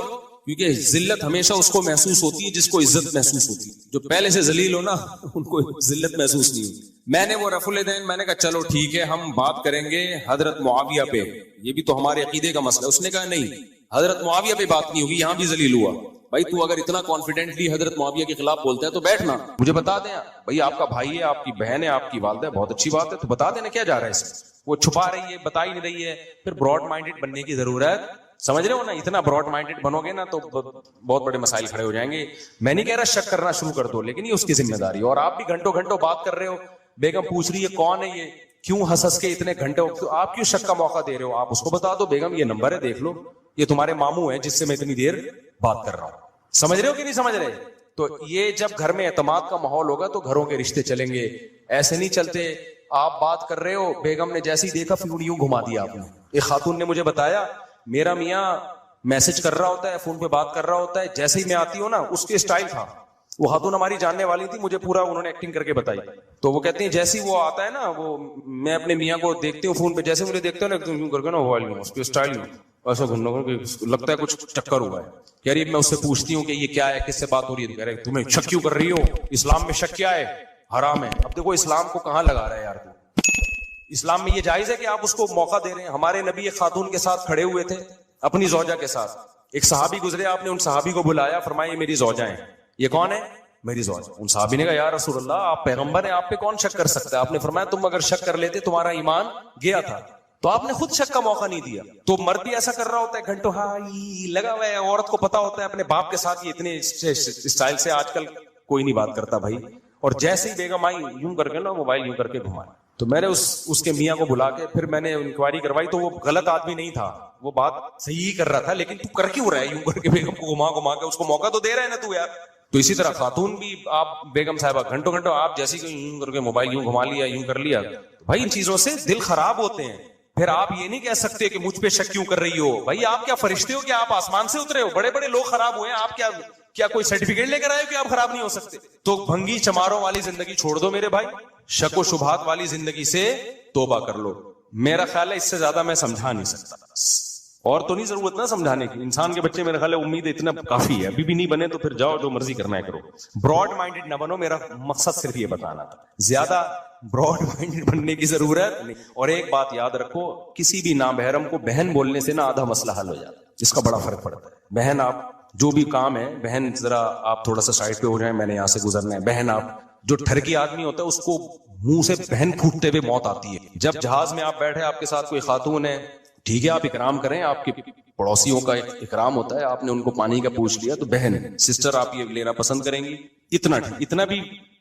کیونکہ ذلت ہمیشہ اس کو محسوس ہوتی ہے جس کو عزت محسوس ہوتی ہے. جو پہلے سے ذلیل ہو نا، ان کو ذلت محسوس نہیں ہوتی. میں نے وہ رفع الیدین، میں نے کہا چلو ٹھیک ہے ہم بات کریں گے حضرت معاویہ پہ، یہ بھی تو ہمارے عقیدے کا مسئلہ. اس نے کہا نہیں، حضرت معاویہ پہ بات نہیں ہوگی، یہاں بھی ذلیل ہوا. بھائی تو اگر اتنا کانفیڈنٹلی حضرت معاویہ کے خلاف بولتا ہے تو بیٹھنا، مجھے بتا دیں. بھائی آپ کا بھائی ہے، آپ کی بہن ہے، آپ کی والدہ ہے، بہت اچھی بات ہے، تو بتا دینا کیا جا رہا ہے اس میں. وہ چھپا رہی ہے، بتا ہی نہیں رہی ہے. پھر براڈ مائنڈڈ بننے کی ضرورت، سمجھ رہے ہو نا؟ اتنا براڈ مائنڈڈ بنو گے نا تو بہت بڑے مسائل کھڑے ہو جائیں گے. میں نہیں کہہ رہا شک کرنا شروع کر دو، لیکن یہ اس کی ذمہ داری. اور آپ بھی گھنٹوں گھنٹوں بات کر رہے ہو، بیگم پوچھ رہی ہے کون ہے یہ، کیوں ہنس کے اتنے گھنٹے، تو آپ کیوں شک کا موقع دے رہے ہو؟ آپ اس کو بتا دو بیگم یہ نمبر ہے دیکھ لو، یہ تمہارے ماموں ہیں جس سے میں اتنی دیر بات کر رہا ہوں. سمجھ رہے ہو کہ نہیں سمجھ رہے؟ تو یہ جب گھر میں اعتماد کا ماحول ہوگا تو گھروں کے رشتے چلیں گے. ایسے نہیں چلتے. آپ بات کر رہے ہو، بیگم نے جیسے ہی دیکھا فون یوں گھما دیا آپ نے. ایک خاتون نے مجھے بتایا میرا میاں میسج کر رہا ہوتا ہے، فون پہ بات کر رہا ہوتا ہے، جیسے ہی میں آتی ہوں نا اس کے اسٹائل تھا. وہ خاتون ہماری جاننے والی تھی، مجھے پورا انہوں نے ایکٹنگ کر کے بتائی. تو وہ کہتے ہیں جیسے ہی وہ آتا ہے نا، وہ میں اپنے میاں کو دیکھتی ہوں فون پہ، جیسے مجھے دیکھتے ہو نا ایک کر کے نا موبائل میں اس کے اسٹائل میں ایسا گھومنا لگتا ہے کچھ چکر ہوا ہے. کہہ رہی میں اس سے پوچھتی ہوں کہ یہ کیا ہے، کس سے بات ہو رہی ہے. کہہ رہے تمہیں شک کیوں کر رہی ہو؟ اسلام میں شک کیا ہے؟ حرام ہے. اب دیکھو اسلام کو کہاں لگا رہا ہے یار. اسلام میں یہ جائز ہے کہ آپ اس کو موقع دے رہے ہیں. ہمارے نبی ایک خاتون کے ساتھ کھڑے ہوئے تھے، اپنی زوجہ کے ساتھ. ایک صحابی گزرے، آپ نے ان صحابی کو بلایا، فرمایا یہ میری زوجہ ہیں. یہ کون ہے؟ میری زوجہ. ان صحابی نے کہا یا رسول اللہ آپ پیغمبر ہیں، آپ پہ کون شک کر سکتا ہے؟ آپ نے فرمایا تم اگر شک کر لیتے تمہارا ایمان گیا تھا. تو آپ نے خود شک کا موقع نہیں دیا. تو مرد بھی ایسا کر رہا ہوتا ہے گھنٹوں ہائی لگا ہوا ہے. عورت کو پتا ہوتا ہے اپنے باپ کے ساتھ یہ اتنے اسٹائل سے آج کل کوئی نہیں بات کرتا بھائی. اور جیسے ہی بیگم آئی یوں کر کے نا موبائل یوں کر کے گھمایا. تو میں نے اس کے میاں کو بلا کے پھر میں نے انکوائری کروائی. تو وہ غلط آدمی نہیں تھا، وہ بات صحیح کر رہا تھا. لیکن تو کر کیوں رہا ہے یوں کر کے بیگم کو گھما گھما کے؟ اس کو موقع تو دے رہا ہے نا تو یار. تو اسی طرح خاتون بھی آپ بیگم صاحبہ گھنٹوں گھنٹوں آپ جیسی کہ یوں کر کے موبائل یوں گھما لیا یوں کر لیا، بھائی ان چیزوں سے دل خراب ہوتے ہیں. پھر آپ یہ نہیں کہہ سکتے کہ مجھ پہ شک کیوں کر رہی ہو. بھائی آپ کیا فرشتے ہو کہ آپ آسمان سے اترے ہو؟ بڑے بڑے لوگ خراب ہوئے ہیں، آپ کیا کوئی سرٹیفکیٹ لے کر آئے ہو کہ آپ خراب نہیں ہو سکتے؟ تو بھنگی چماروں والی زندگی چھوڑ دو میرے بھائی، شک و شبہات والی زندگی سے توبہ کر لو. میرا خیال ہے اس سے زیادہ میں سمجھا نہیں سکتا، اور تو نہیں ضرورت نہ سمجھانے کی. انسان کے بچے میرا خیال ہے امید اتنا کافی ہے. ابھی بھی نہیں بنے تو پھر جاؤ جو مرضی کرنا ہے کرو. براڈ مائنڈڈ نہ بنو، میرا مقصد صرف یہ بتانا تھا. زیادہ براڈ مائنڈڈ بننے کی ضرورت نہیں. اور ایک بات یاد رکھو، کسی بھی نامحرم کو بہن بولنے سے نا آدھا مسئلہ حل ہو جاتا ہے. اس کا بڑا فرق پڑتا ہے. بہن آپ جو بھی کام ہے، بہن ذرا آپ تھوڑا سا سائڈ پہ ہو جائیں، میں نے یہاں سے گزرنا ہے. بہن آپ جو ٹھرکی آدمی ہوتا ہے اس کو منہ سے بہن پھوٹتے ہوئے موت آتی ہے. جب جہاز میں آپ بیٹھے آپ کے ساتھ کوئی خاتون ہے، ٹھیک ہے آپ اکرام کریں، آپ کے پڑوسیوں کا ایک اکرام ہوتا ہے. آپ نے ان کو پانی کا پوچھ لیا تو بہن سسٹر آپ یہ لینا پسند کریں گی. اتنا ٹھیک، اتنا بھی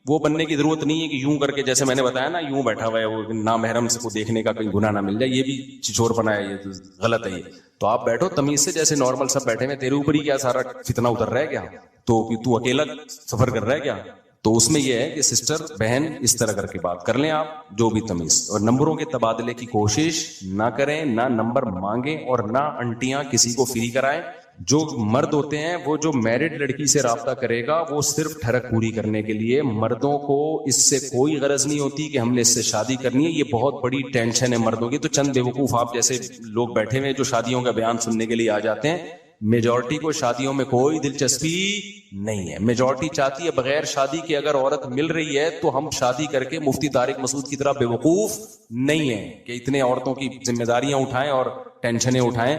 وہ بننے کی ضرورت نہیں ہے کہ یوں کر کے جیسے میں نے بتایا نا یوں بیٹھا ہوا ہے وہ نامحرم سے کو دیکھنے کا کوئی گناہ نہ مل جائے. یہ بھی چچور پنا ہے، یہ غلط ہے. یہ تو آپ بیٹھو تمیز سے جیسے نارمل سب بیٹھے ہوئے. تیرے اوپر ہی کیا سارا فتنہ اتر رہا ہے کیا؟ تو اکیلا سفر کر رہا ہے کیا؟ تو اس میں یہ ہے کہ سسٹر بہن اس طرح کر کے بات کر لیں آپ، جو بھی تمیز. اور نمبروں کے تبادلے کی کوشش نہ کریں، نہ نمبر مانگیں، اور نہ انٹیاں کسی کو فری کرائیں. جو مرد ہوتے ہیں وہ جو میرڈ لڑکی سے رابطہ کرے گا وہ صرف ٹھڑک پوری کرنے کے لیے. مردوں کو اس سے کوئی غرض نہیں ہوتی کہ ہم نے اس سے شادی کرنی ہے. یہ بہت بڑی ٹینشن ہے مردوں کی. تو چند بیوقوف آپ جیسے لوگ بیٹھے ہوئے جو شادیوں کا بیان سننے کے لیے آ جاتے ہیں. میجورٹی کو شادیوں میں کوئی دلچسپی نہیں ہے. میجورٹی چاہتی ہے بغیر شادی کے اگر عورت مل رہی ہے تو ہم شادی کر کے مفتی طارق مسعود کی طرح بیوقوف نہیں ہیں کہ اتنے عورتوں کی ذمہ داریاں اٹھائیں اور ٹینشنیں اٹھائیں.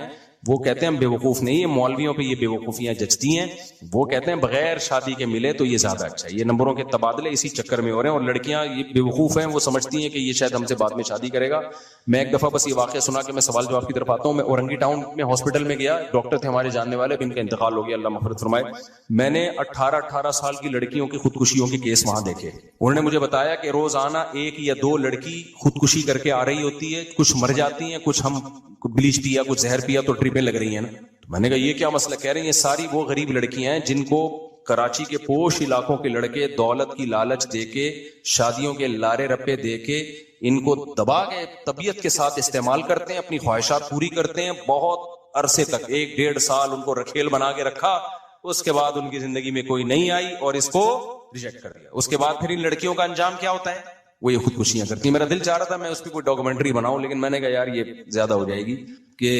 وہ کہتے ہیں ہم بیوقوف نہیں ہیں. مولویوں پہ یہ بیوقوفیاں جچتی ہیں. وہ کہتے ہیں بغیر شادی کے ملے تو یہ زیادہ اچھا ہے. یہ نمبروں کے تبادلے اسی چکر میں ہو رہے ہیں. اور لڑکیاں یہ بیوقوف ہیں، وہ سمجھتی ہیں کہ یہ شاید ہم سے بعد میں شادی کرے گا. میں ایک دفعہ بس یہ واقعہ سنا کہ میں سوال جواب کی طرف آتا ہوں. میں اورنگی ٹاؤن میں ہاسپٹل میں گیا. ڈاکٹر تھے ہمارے جاننے والے، ان کا انتقال ہو گیا، اللہ مغفرت فرمائے. میں نے 18 سال کی لڑکیوں کی خودکشیوں کے کیس وہاں دیکھے. انہوں نے مجھے بتایا کہ روزانہ 1 یا 2 لڑکی خودکشی کر کے آ رہی ہوتی ہے. کچھ مر جاتی ہیں، کچھ ہم بلیچ پیا، کچھ زہر پیا تو ٹرپیں لگ رہی ہیں نا. میں نے کہا یہ کیا مسئلہ؟ کہہ رہی ہیں ساری وہ غریب لڑکیاں ہیں جن کو کراچی کے پوش علاقوں کے لڑکے دولت کی لالچ دے کے، شادیوں کے لارے رپے دے کے ان کو دبا کے طبیعت کے ساتھ استعمال کرتے ہیں، اپنی خواہشات پوری کرتے ہیں. بہت عرصے تک 1-1.5 سال ان کو رکھیل بنا کے رکھا. اس کے بعد ان کی زندگی میں کوئی نہیں آئی اور اس کو ریجیکٹ کر دیا. اس کے بعد پھر ان لڑکیوں کا انجام کیا ہوتا ہے؟ وہ یہ خودکشیاں کرتی ہیں. میرا دل چاہ رہا تھا میں اس پہ کوئی ڈاکومنٹری بناؤں، لیکن میں نے کہا یار یہ زیادہ ہو جائے گی کہ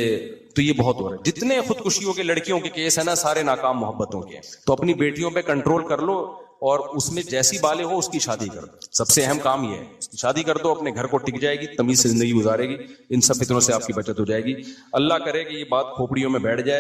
تو یہ بہت ہو رہا ہے. جتنے خودکشیوں کے لڑکیوں کے کیس ہیں نا سارے ناکام محبتوں کے ہیں. تو اپنی بیٹیوں پہ کنٹرول کر لو اور اس میں جیسی بالغ ہو اس کی شادی کر دو. سب سے اہم کام یہ ہے، اس کی شادی کر دو، اپنے گھر کو ٹک جائے گی، تمیز سے زندگی گزارے گی. ان سب فتنوں سے آپ کی بچت ہو جائے گی. اللہ کرے کہ یہ بات کھوپڑیوں میں بیٹھ جائے.